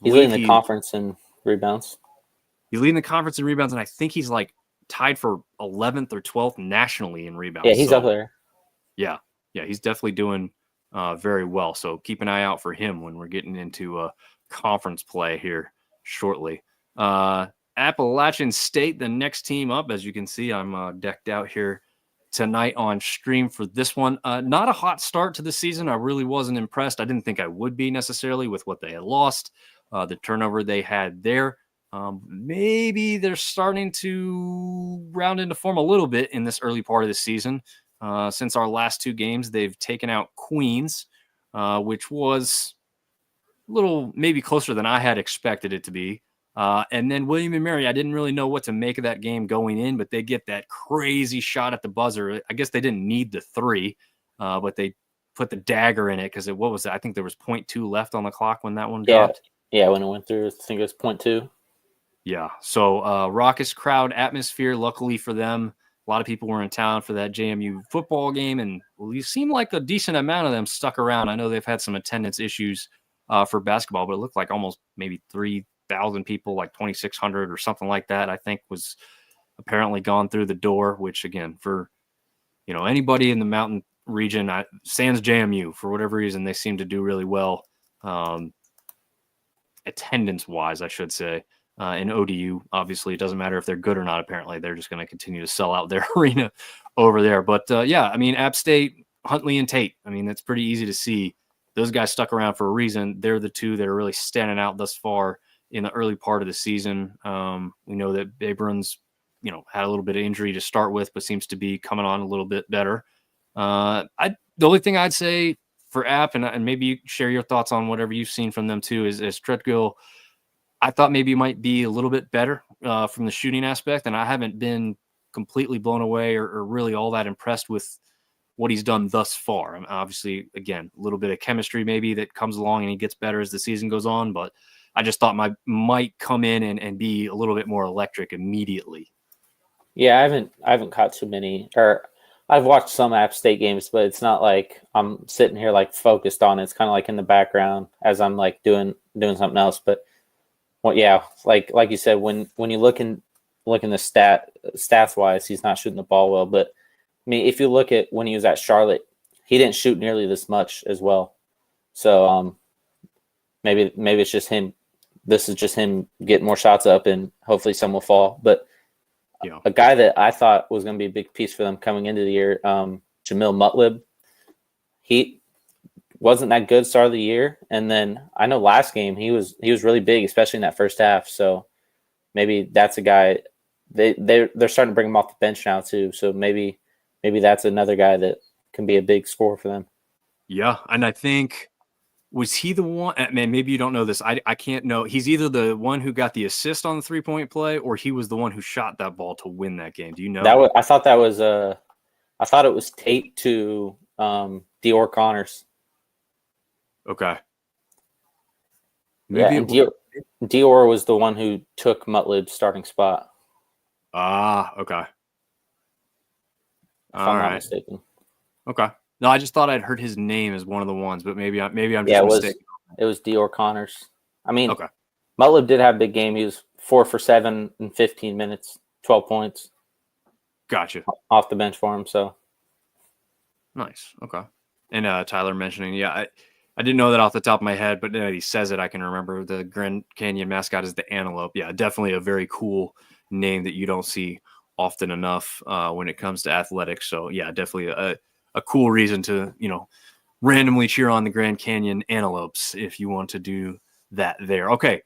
He's leading the conference in rebounds. He's leading the conference in rebounds, and I think he's like tied for 11th or 12th nationally in rebounds. Yeah, he's up there. Yeah, he's definitely doing very well. So keep an eye out for him when we're getting into conference play here shortly. Appalachian State, the next team up. As you can see, I'm decked out here tonight on stream for this one. Not a hot start to the season. I really wasn't impressed. I didn't think I would be necessarily with what they had lost, the turnover they had there. Maybe they're starting to round into form a little bit in this early part of the season. Since our last 2 games, they've taken out Queens, which was a little maybe closer than I had expected it to be. And then William and Mary, I didn't really know what to make of that game going in, but they get that crazy shot at the buzzer. I guess they didn't need the 3, but they put the dagger in it because what was it? I think there was 0.2 left on the clock when that one dropped. Yeah, when it went through, I think it was 0.2. Yeah, so raucous crowd atmosphere. Luckily for them, a lot of people were in town for that JMU football game, and you seem like a decent amount of them stuck around. I know they've had some attendance issues for basketball, but it looked like almost maybe 3,000 people, like 2,600 or something like that, I think was apparently gone through the door, which again, for anybody in the mountain region, sans JMU, for whatever reason, they seem to do really well attendance-wise, I should say. In ODU, obviously, it doesn't matter if they're good or not. Apparently, they're just going to continue to sell out their arena over there. But yeah, I mean, App State, Huntley, and Tate. I mean, that's pretty easy to see. Those guys stuck around for a reason. They're the 2 that are really standing out thus far in the early part of the season. We know that Abrams, had a little bit of injury to start with, but seems to be coming on a little bit better. The only thing I'd say for App, and maybe you share your thoughts on whatever you've seen from them too, is Treadgill. I thought maybe it might be a little bit better from the shooting aspect, and I haven't been completely blown away or really all that impressed with what he's done thus far. I mean, obviously, again, a little bit of chemistry maybe that comes along and he gets better as the season goes on, but I just thought might come in and be a little bit more electric immediately. Yeah, I haven't caught too many, or I've watched some App State games, but it's not like I'm sitting here like focused on it. It's kind of like in the background as I'm like doing something else, but. Well, yeah, like you said, when you look in the stats wise, he's not shooting the ball well. But I mean, if you look at when he was at Charlotte, he didn't shoot nearly this much as well. So maybe it's just him. This is just him getting more shots up, and hopefully some will fall. But yeah, a guy that I thought was going to be a big piece for them coming into the year, Jamil Mutlib, he wasn't that good start of the year, and then I know last game he was really big, especially in that first half. So maybe that's a guy they're starting to bring him off the bench now too. So maybe that's another guy that can be a big scorer for them. Yeah, and I think was he the one? Man, maybe you don't know this. I can't know. He's either the one who got the assist on the 3-point play, or he was the one who shot that ball to win that game. Do you know? I thought it was Tate to Dior Connors. Okay. Maybe Dior was the one who took Mutlib's starting spot. Okay. If I'm not mistaken. Okay. No, I just thought I'd heard his name as one of the ones, but maybe I'm just mistaken. It was Dior Connors. I mean, okay. Mutlib did have a big game. He was 4 for 7 in 15 minutes, 12 points. Gotcha. Off the bench for him, so. Nice. Okay. And Tyler mentioning, I didn't know that off the top of my head, but he says it, I can remember. The Grand Canyon mascot is the antelope. Yeah, definitely a very cool name that you don't see often enough when it comes to athletics. So, yeah, definitely a cool reason to, randomly cheer on the Grand Canyon antelopes if you want to do that there. Okay,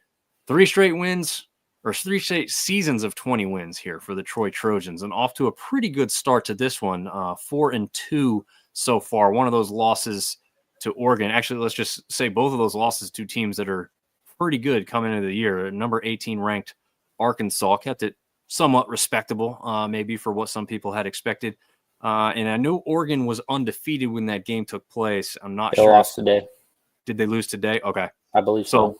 3 straight wins or 3 straight seasons of 20 wins here for the Troy Trojans, and off to a pretty good start to this one, 4-2 so far. One of those losses to Oregon. Actually, let's just say both of those losses to teams that are pretty good coming into the year. Number 18 ranked Arkansas kept it somewhat respectable, maybe for what some people had expected. And I know Oregon was undefeated when that game took place. I'm not sure. They lost today. Did they lose today? Okay. I believe so.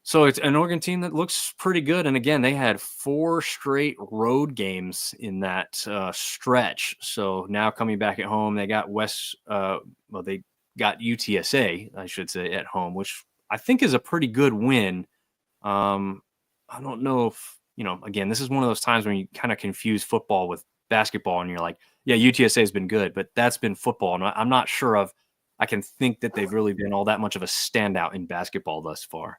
So it's an Oregon team that looks pretty good. And again, they had 4 straight road games in that stretch. So now coming back at home, they got they got UTSA, I should say, at home, which I think is a pretty good win. I don't know if, again, this is one of those times when you kind of confuse football with basketball and you're like, yeah, UTSA has been good, but that's been football. And I'm not sure I can think that they've really been all that much of a standout in basketball thus far.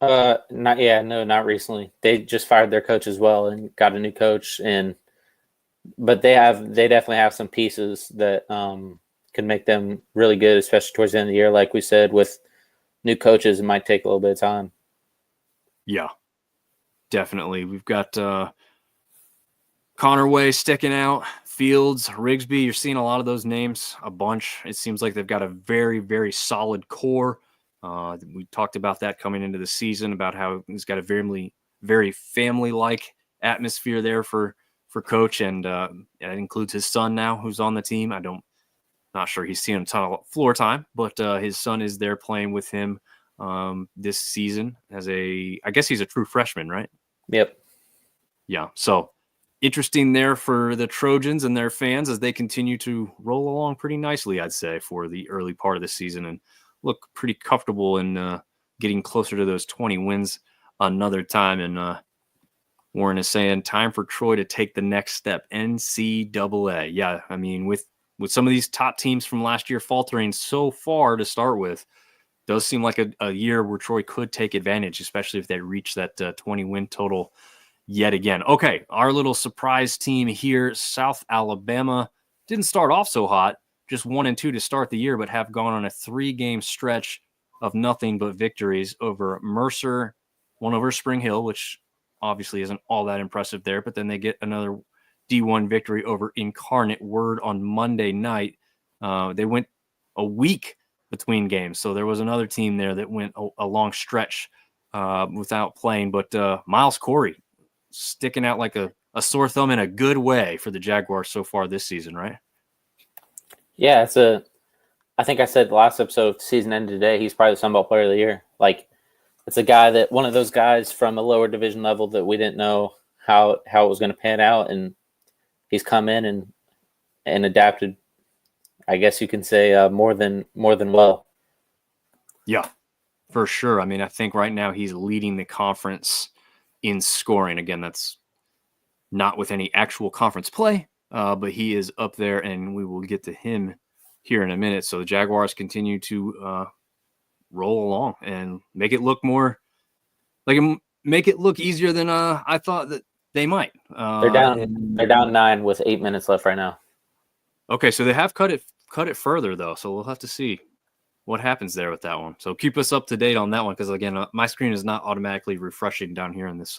Not recently. They just fired their coach as well and got a new coach, and but they definitely have some pieces that can make them really good, especially towards the end of the year. Like we said, with new coaches, it might take a little bit of time. Yeah, definitely. We've got Connerway sticking out, Fields, Rigsby. You're seeing a lot of those names, a bunch. It seems like they've got a very, very solid core. We talked about that coming into the season, about how he's got a very, very family-like atmosphere there for Coach, and that includes his son now, who's on the team. Not sure he's seen a ton of floor time, but his son is there playing with him this season I guess he's a true freshman, right? Yep. Yeah. So interesting there for the Trojans and their fans as they continue to roll along pretty nicely, I'd say, for the early part of the season and look pretty comfortable in getting closer to those 20 wins another time. And Warren is saying time for Troy to take the next step. NCAA. Yeah. I mean, with some of these top teams from last year faltering so far to start with, does seem like a year where Troy could take advantage, especially if they reach that 20 win total yet again. Okay, our little surprise team here, South Alabama, didn't start off so hot, just 1-2 to start the year, but have gone on a 3-game stretch of nothing but victories over Mercer, one over Spring Hill, which obviously isn't all that impressive there, but then they get another D1 victory over Incarnate Word on Monday night. They went a week between games, so there was another team there that went a long stretch without playing, but Miles Corey sticking out like a sore thumb in a good way for the Jaguars so far this season, right? Yeah, I think I said the last episode of the season ended today, he's probably the Sun Belt Player of the Year. Like, it's a guy that one of those guys from a lower division level that we didn't know how it was going to pan out, and he's come in and adapted, I guess you can say, more than well. Yeah, for sure. I mean, I think right now he's leading the conference in scoring. Again, that's not with any actual conference play, but he is up there, and we will get to him here in a minute. So the Jaguars continue to roll along and make it look easier than I thought that they might. They're down 9 with 8 minutes left right now. Okay, so they have cut it further though, so we'll have to see what happens there with that one. So keep us up to date on that one, because again, my screen is not automatically refreshing down here in this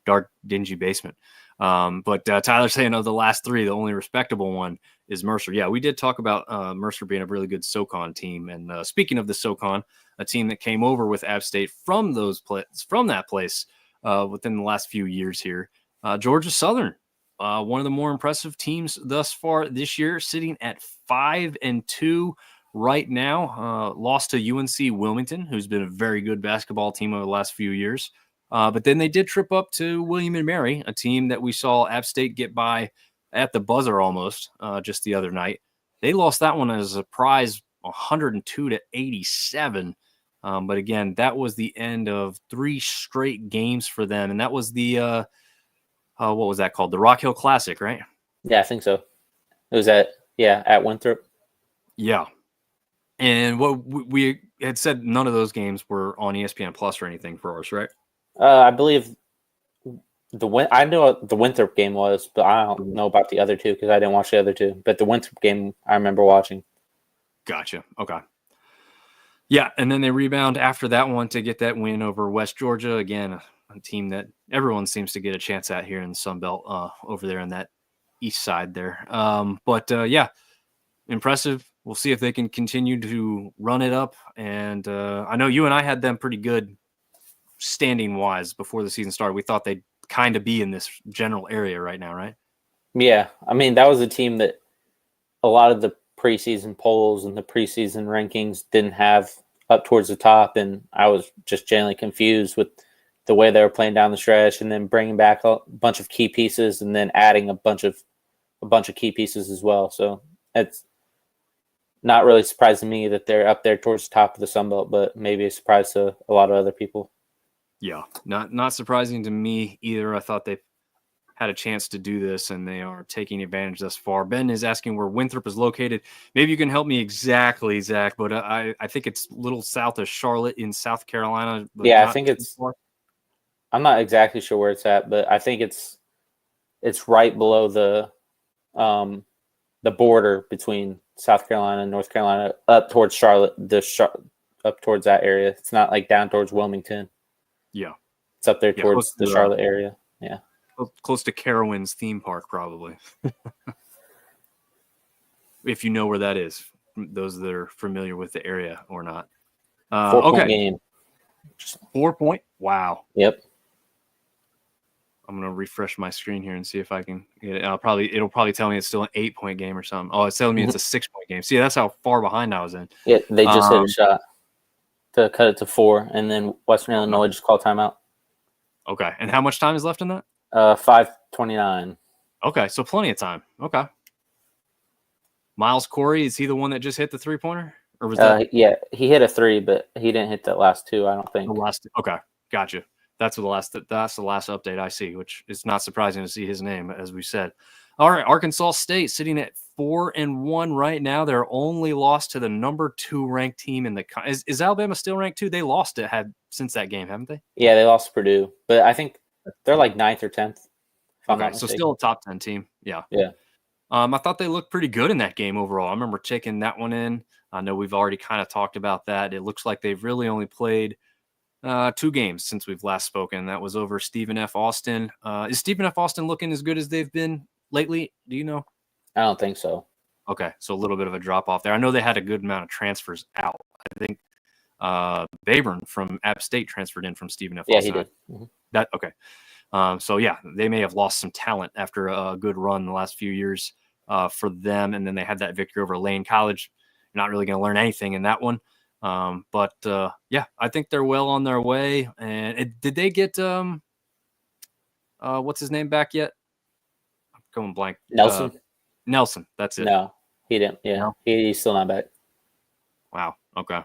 dark, dingy basement. But Tyler's saying of the last 3, the only respectable one is Mercer. Yeah, we did talk about Mercer being a really good SoCon team. And speaking of the SoCon, a team that came over with App State from that place within the last few years here, Georgia Southern, one of the more impressive teams thus far this year, sitting at 5-2 right now. Lost to UNC Wilmington, who's been a very good basketball team over the last few years. But then they did trip up to William and Mary, a team that we saw App State get by at the buzzer almost just the other night. They lost that one as a surprise, 102-87. But again, that was the end of 3 straight games for them, and that was the what was that called? The Rock Hill Classic, right? Yeah, I think so. It was at Winthrop. Yeah. And what we had said, none of those games were on ESPN Plus or anything for us, right? I believe I know what the Winthrop game was, but I don't know about the other 2 because I didn't watch the other 2. But the Winthrop game, I remember watching. Gotcha. Okay. Yeah, and then they rebound after that one to get that win over West Georgia. Again, a team that everyone seems to get a chance at here in the Sun Belt over there on that east side there. But yeah, impressive. We'll see if they can continue to run it up. And I know you and I had them pretty good standing-wise before the season started. We thought they'd kind of be in this general area right now, right? Yeah, I mean, that was a team that a lot of the preseason polls and the preseason rankings didn't have up towards the top, and I was just generally confused with the way they were playing down the stretch, and then bringing back a bunch of key pieces, and then adding a bunch of key pieces as well. So it's not really surprising me that they're up there towards the top of the Sun Belt, but maybe a surprise to a lot of other people. Yeah, not surprising to me either. I thought they had a chance to do this, and they are taking advantage thus far. Ben is asking where Winthrop is located. Maybe you can help me exactly, Zach, but I think it's a little south of Charlotte in South Carolina. Yeah, I think it's far. I'm not exactly sure where it's at, but I think it's right below the the border between South Carolina and North Carolina, up towards Charlotte, up towards that area. It's not like down towards Wilmington. Yeah. It's up there Yeah, towards the Charlotte area. Yeah. Close to Carowinds theme park, probably. If you know where that is, those that are familiar with the area or not. 4-point game. 4-point? Wow. Yep. I'm gonna refresh my screen here and see if I can get it. It'll probably tell me it's still an 8-point game or something. Oh, it's telling me it's a 6-point game. See, that's how far behind I was in. Yeah, they just hit a shot to cut it to 4, and then Western Illinois just called timeout. Okay, and how much time is left in that? 5:29. Okay, so plenty of time. Okay. Miles Corey, is he the one that just hit the 3-pointer? Or was that? Yeah, he hit a 3, but he didn't hit the last 2, I don't think. Okay, gotcha. That's the last update I see, which is not surprising to see his name, as we said. All right, Arkansas State sitting at 4-1 right now. They're only lost to the number 2 ranked team in the. Is Alabama still ranked 2? They lost it since that game, haven't they? Yeah, they lost to Purdue, but I think they're like 9th or 10th. Okay, so still a top 10 team. Yeah. Yeah. I thought they looked pretty good in that game overall. I remember taking that one in. I know we've already kind of talked about that. It looks like they've really only played 2 games since we've last spoken. That was over Stephen F. Austin. Is Stephen F. Austin looking as good as they've been lately? Do you know? I don't think so. Okay, so a little bit of a drop off there. I know they had a good amount of transfers out. I think Baburn from App State transferred in from Stephen F. Yeah, Austin. he did. Mm-hmm. Okay. So yeah, they may have lost some talent after a good run the last few years for them, and then they had that victory over Lane College. You're not really going to learn anything in that one. But yeah, I think they're well on their way. And did they get what's his name back yet? I'm going blank. Nelson. Nelson, that's it. No, he didn't. Yeah, no. He's still not back. Wow. Okay.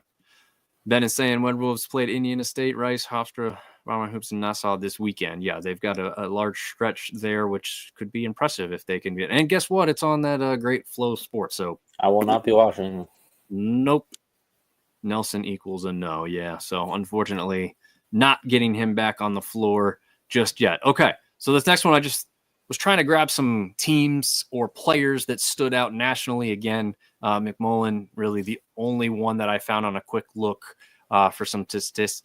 Ben is saying Red Wolves played Indiana State, Rice, Hofstra, Rama Hoops, and Nassau this weekend. Yeah, they've got a large stretch there, which could be impressive if they can get. And guess what? It's on that great Flow Sports. So I will not be watching. Nope. Nelson equals a no. Yeah. So unfortunately, not getting him back on the floor just yet. Okay. So this next one, I just was trying to grab some teams or players that stood out nationally. Again, McMullen, really the only one that I found on a quick look for some statistics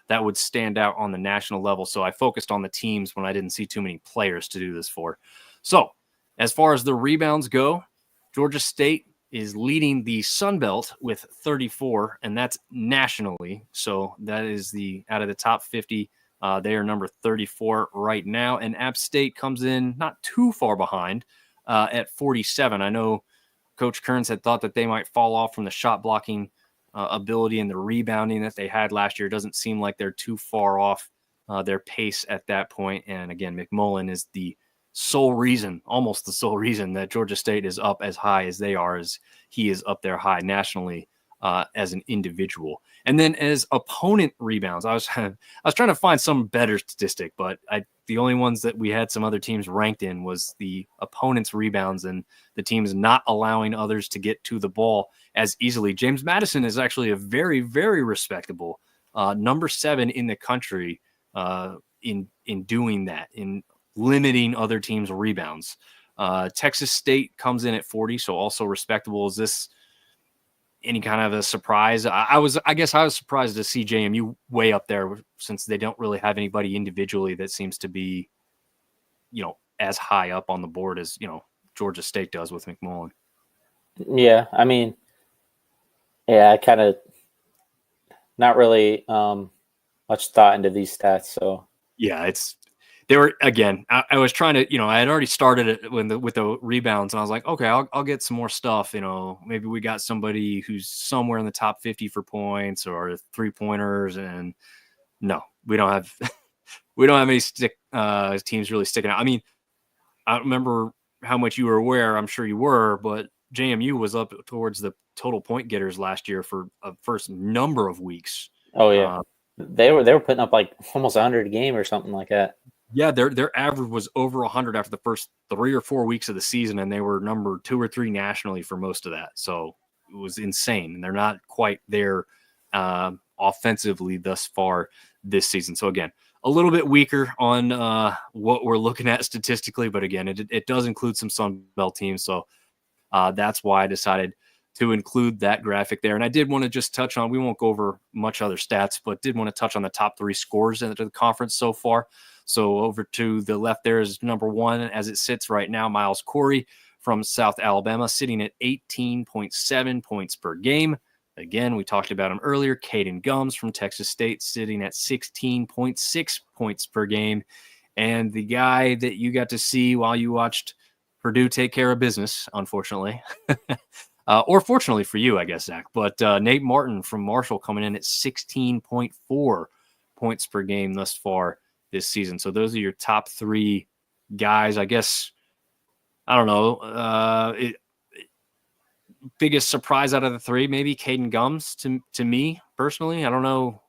that would stand out on the national level. So I focused on the teams when I didn't see too many players to do this for. So as far as the rebounds go, Georgia State is leading the Sun Belt with 34, and that's nationally. So that is out of the top 50. They are number 34 right now, and App State comes in not too far behind at 47. I know Coach Kearns had thought that they might fall off from the shot blocking ability and the rebounding that they had last year. It doesn't seem like they're too far off their pace at that point. And again, McMullen is almost the sole reason that Georgia State is up as high as they are, as he is up there high nationally as an individual. And then as opponent rebounds, I was trying to find some better statistic, but the only ones that we had some other teams ranked in was the opponent's rebounds and the teams not allowing others to get to the ball as easily. James Madison is actually a very, very respectable number 7 in the country in doing that, in limiting other teams' rebounds. Texas State comes in at 40, so also respectable. Is this any kind of a surprise? I guess I was surprised to see JMU way up there, since they don't really have anybody individually that seems to be, as high up on the board as, Georgia State does with McMullen. Yeah, I mean, I kind of not really much thought into these stats. So yeah, they were, again, I was trying to, I had already started it with the rebounds, and I was like, okay, I'll get some more stuff. Maybe we got somebody who's somewhere in the top 50 for points or 3-pointers, and no, we don't have any teams really sticking out. I mean, I don't remember how much you were aware. I'm sure you were, but JMU was up towards the total point getters last year for a first number of weeks. Oh yeah, they were putting up like almost 100 a game or something like that. Yeah, their average was over 100 after the first 3 or 4 weeks of the season, and they were number 2 or 3 nationally for most of that. So it was insane, and they're not quite there offensively thus far this season. So again, a little bit weaker on what we're looking at statistically, but again, it does include some Sun Belt teams, so that's why I decided to include that graphic there. And I did want to just touch on, we won't go over much other stats, but did want to touch on the top 3 scores in the conference so far. So over to the left there is number 1 as it sits right now, Miles Corey from South Alabama, sitting at 18.7 points per game. Again, we talked about him earlier. Caden Gums from Texas State sitting at 16.6 points per game. And the guy that you got to see while you watched Purdue take care of business, unfortunately, or fortunately for you, I guess, Zach. But Nate Martin from Marshall coming in at 16.4 points per game thus far this season. So those are your top 3 guys. I guess, I don't know, biggest surprise out of the 3, maybe Caden Gums to me personally. I don't know.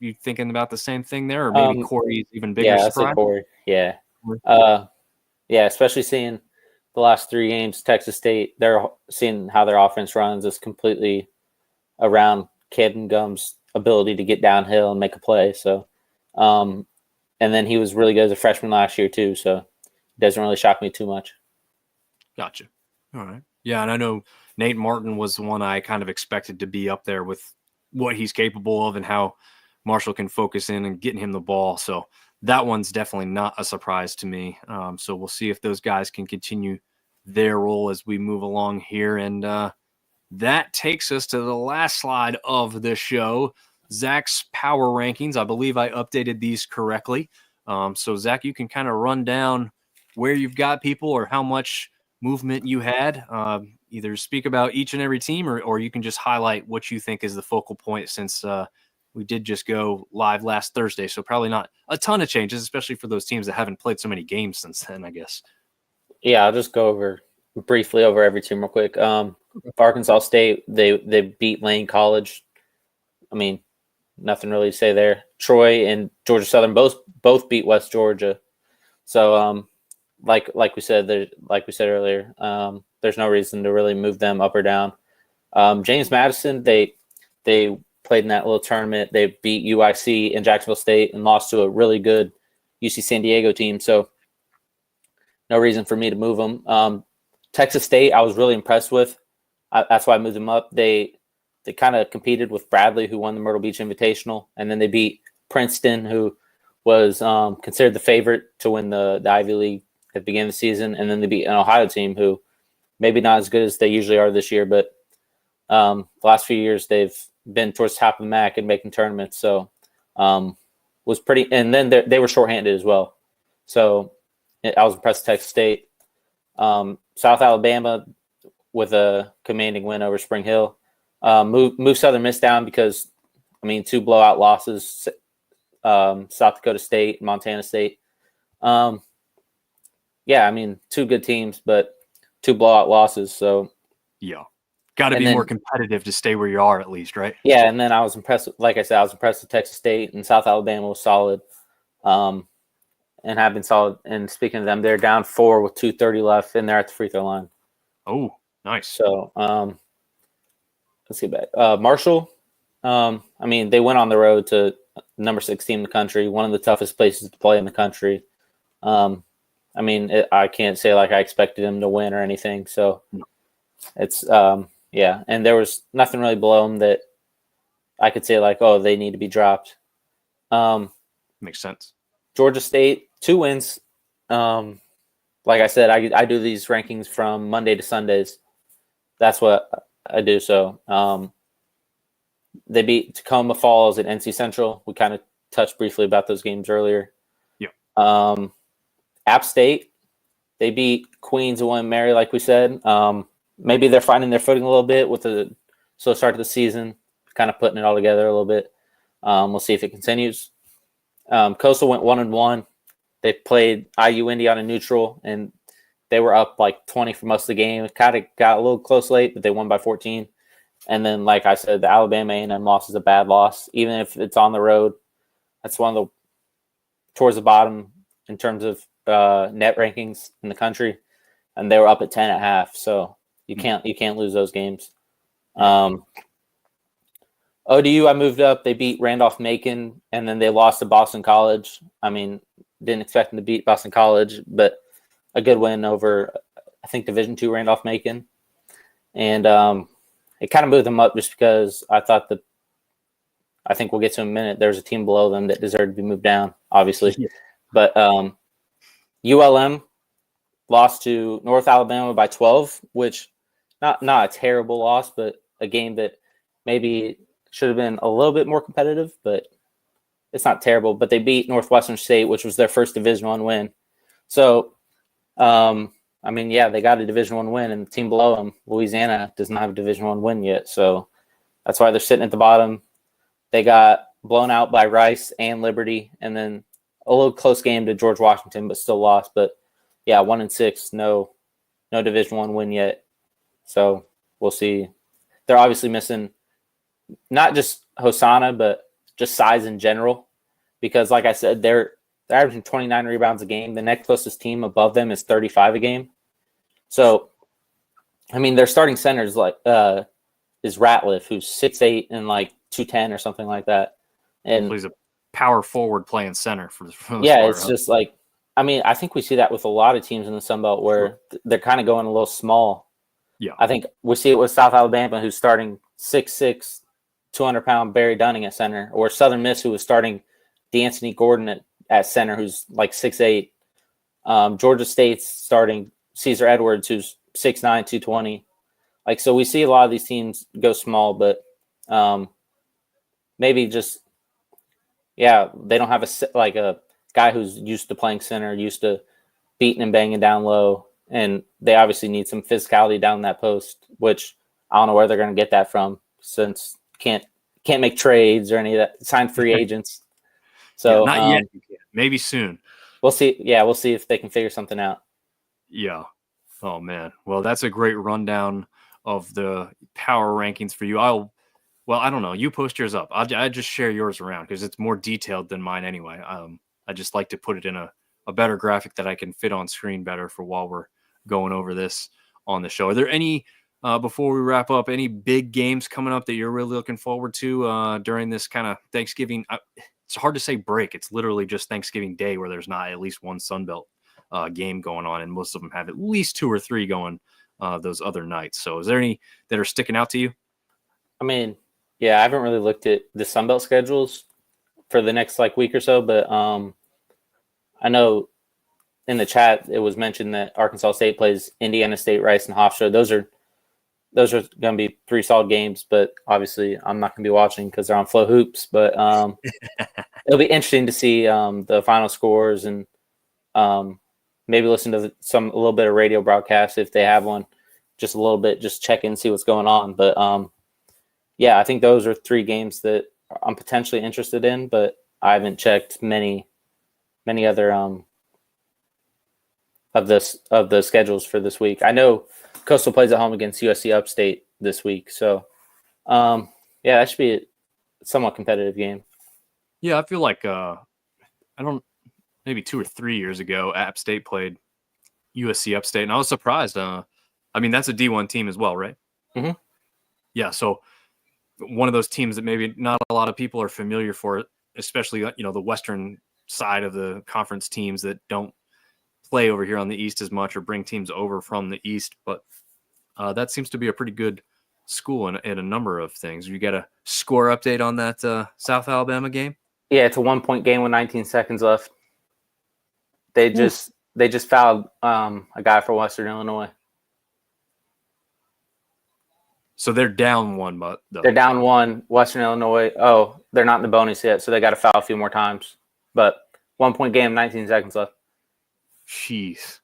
You thinking about the same thing there, or maybe Corey's even bigger surprise? Yeah, Corey. Yeah. Yeah, especially seeing the last 3 games, Texas State, they're seeing how their offense runs is completely around Caden Gums' ability to get downhill and make a play. So, and then he was really good as a freshman last year too. So it doesn't really shock me too much. Gotcha. All right. Yeah, and I know Nate Martin was the one I kind of expected to be up there with what he's capable of and how Marshall can focus in and getting him the ball. So that one's definitely not a surprise to me. So we'll see if those guys can continue their role as we move along here. And that takes us to the last slide of the show, Zach's power rankings. I believe I updated these correctly. So Zach, you can kind of run down where you've got people or how much movement you had. Either speak about each and every team or you can just highlight what you think is the focal point since we did just go live last Thursday. So probably not a ton of changes, especially for those teams that haven't played so many games since then, I guess. Yeah, I'll just go briefly over every team real quick. Arkansas State, they beat Lane College. I mean, nothing really to say there. Troy and Georgia Southern both beat West Georgia. So like we said earlier, there's no reason to really move them up or down. James Madison, they played in that little tournament. They beat UIC and Jacksonville State and lost to a really good UC San Diego team. So no reason for me to move them. Texas State, I was really impressed with. That's why I moved them up. They kind of competed with Bradley, who won the Myrtle Beach Invitational, and then they beat Princeton, who was considered the favorite to win the Ivy League at the beginning of the season, and then they beat an Ohio team who maybe not as good as they usually are this year, but the last few years they've been towards the top of the MAC and making tournaments. So was pretty, and then they were shorthanded as well. So I was impressed with Texas State. South Alabama with a commanding win over Spring Hill. Move Southern Miss down because, 2 blowout losses, South Dakota State, Montana State. 2 good teams, but 2 blowout losses. So yeah, got to be more competitive to stay where you are at least, right? Yeah, and then I was impressed. Like I said, I was impressed with Texas State, and South Alabama was solid, and have been solid. And speaking of them, they're down 4 with 2:30 left, and they're at the free throw line. Oh, nice. So let's get back. Marshall, they went on the road to number 6 team in the country, one of the toughest places to play in the country. I can't say like I expected them to win or anything. So it's and there was nothing really below them that I could say like, oh, they need to be dropped. Makes sense. Georgia State, 2 wins. Like I said, I do these rankings from Monday to Sundays. That's what I do. So they beat Tacoma Falls at NC Central. We kind of touched briefly about those games earlier. Yeah. App State, they beat Queens and William Mary, like we said. Maybe they're finding their footing a little bit with the slow start to the season, kind of putting it all together a little bit. We'll see if it continues. Coastal went 1-1. They played IU Indy on a neutral, and they were up like 20 for most of the game. It kind of got a little close late, but they won by 14. And then, like I said, the Alabama A&M loss is a bad loss. Even if it's on the road, that's one of the towards the bottom in terms of net rankings in the country. And they were up at 10 at half, so you can't lose those games. ODU, I moved up. They beat Randolph-Macon, and then they lost to Boston College. I mean, didn't expect them to beat Boston College, but a good win over, I think, Division II Randolph-Macon. And it kind of moved them up just because I think we'll get to in a minute. There's a team below them that deserved to be moved down, obviously. Yeah. But ULM lost to North Alabama by 12, which not a terrible loss, but a game that maybe should have been a little bit more competitive, but it's not terrible. But they beat Northwestern State, which was their first Division I win. So, I mean, yeah, they got a Division I win, and the team below them, Louisiana, does not have a Division I win yet. So that's why they're sitting at the bottom. They got blown out by Rice and Liberty, and then a little close game to George Washington, but still lost. But yeah, 1-6, no Division I win yet. So we'll see. They're obviously missing not just Hosanna, but just size in general, because like I said, they're averaging 29 rebounds a game. The next closest team above them is 35 a game. So, I mean, their starting center is is Ratliff, who's 6'8" and like 210 or something like that. And He's a power forward playing center for the yeah, it's just like, I mean, I think we see that with a lot of teams in the Sun Belt where they're kind of going a little small. Yeah, I think we see it with South Alabama, who's starting 6'6", 200-pound Barry Dunning at center, or Southern Miss, who was starting D'Anthony Gordon at center, who's like 6'8". Georgia State's starting Caesar Edwards, who's 6'9", 220. Like, so we see a lot of these teams go small, but maybe just, yeah, they don't have a guy who's used to playing center, used to beating and banging down low, and they obviously need some physicality down that post, which I don't know where they're going to get that from, since can't make trades or any of that, sign free agents. So not yet. Maybe soon. We'll see. Yeah, we'll see if they can figure something out. Yeah. Oh man. Well, that's a great rundown of the power rankings for you. I don't know. You post yours up. I just share yours around because it's more detailed than mine anyway. I just like to put it in a better graphic that I can fit on screen better for while we're going over this on the show. Are there any, before we wrap up, any big games coming up that you're really looking forward to during this kind of Thanksgiving? It's hard to say break. It's literally just Thanksgiving Day where there's not at least one Sun Belt game going on, and most of them have at least 2 or 3 going those other nights. So is there any that are sticking out to you? I mean, yeah, I haven't really looked at the Sun Belt schedules for the next week or so, but I know in the chat it was mentioned that Arkansas State plays Indiana State, Rice, and Hofstra. Those are going to be 3 solid games, but obviously I'm not going to be watching because they're on Flow Hoops. But it'll be interesting to see the final scores and maybe listen to a little bit of radio broadcast if they have one, just a little bit, just check in, see what's going on. But yeah, I think those are 3 games that I'm potentially interested in, but I haven't checked many other of the schedules for this week. I know Coastal plays at home against USC Upstate this week, so yeah, that should be a somewhat competitive game. Yeah, I feel like maybe 2 or 3 years ago, App State played USC Upstate, and I was surprised. I mean, that's a D1 team as well, right? Mm-hmm. Yeah, so one of those teams that maybe not a lot of people are familiar for, especially the western side of the conference teams that don't play over here on the East as much or bring teams over from the East, but that seems to be a pretty good school in a number of things. You got a score update on that South Alabama game? Yeah, it's a 1-point game with 19 seconds left. They just fouled a guy for Western Illinois. So they're down 1, but they're down 1. Western Illinois. Oh, they're not in the bonus yet, so they got to foul a few more times. But 1-point game, 19 seconds left. Jeez.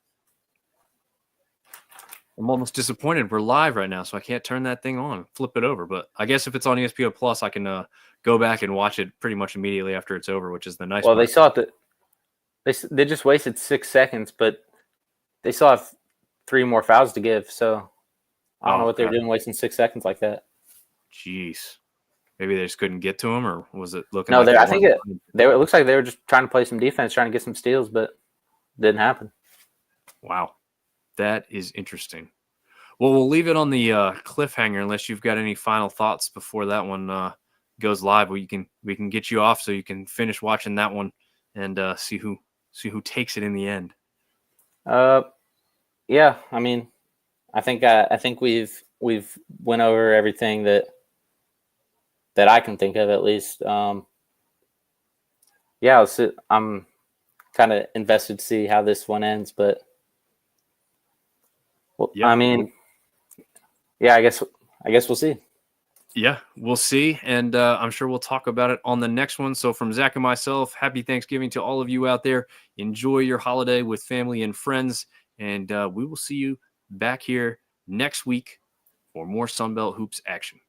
I'm almost disappointed. We're live right now, so I can't turn that thing on, flip it over. But I guess if it's on ESPN Plus, I can go back and watch it pretty much immediately after it's over, which is the nice part. Well, they saw it. They just wasted 6 seconds, but they still have 3 more fouls to give. So I don't know what they're doing wasting 6 seconds like that. Jeez. Maybe they just couldn't get to him, or was it looking? No, like I think it looks like they were just trying to play some defense, trying to get some steals, but it didn't happen. Wow. That is interesting. Well, we'll leave it on the cliffhanger unless you've got any final thoughts before that one goes live, we can get you off so you can finish watching that one and see who takes it in the end. Yeah, I mean, I think we've went over everything that I can think of, at least. Yeah, I'm kind of invested to see how this one ends, but well, Yeah, I mean, yeah, I guess we'll see. Yeah, we'll see. And I'm sure we'll talk about it on the next one. So, from Zach and myself, happy Thanksgiving to all of you out there. Enjoy your holiday with family and friends. And we will see you back here next week for more Sunbelt Hoops action.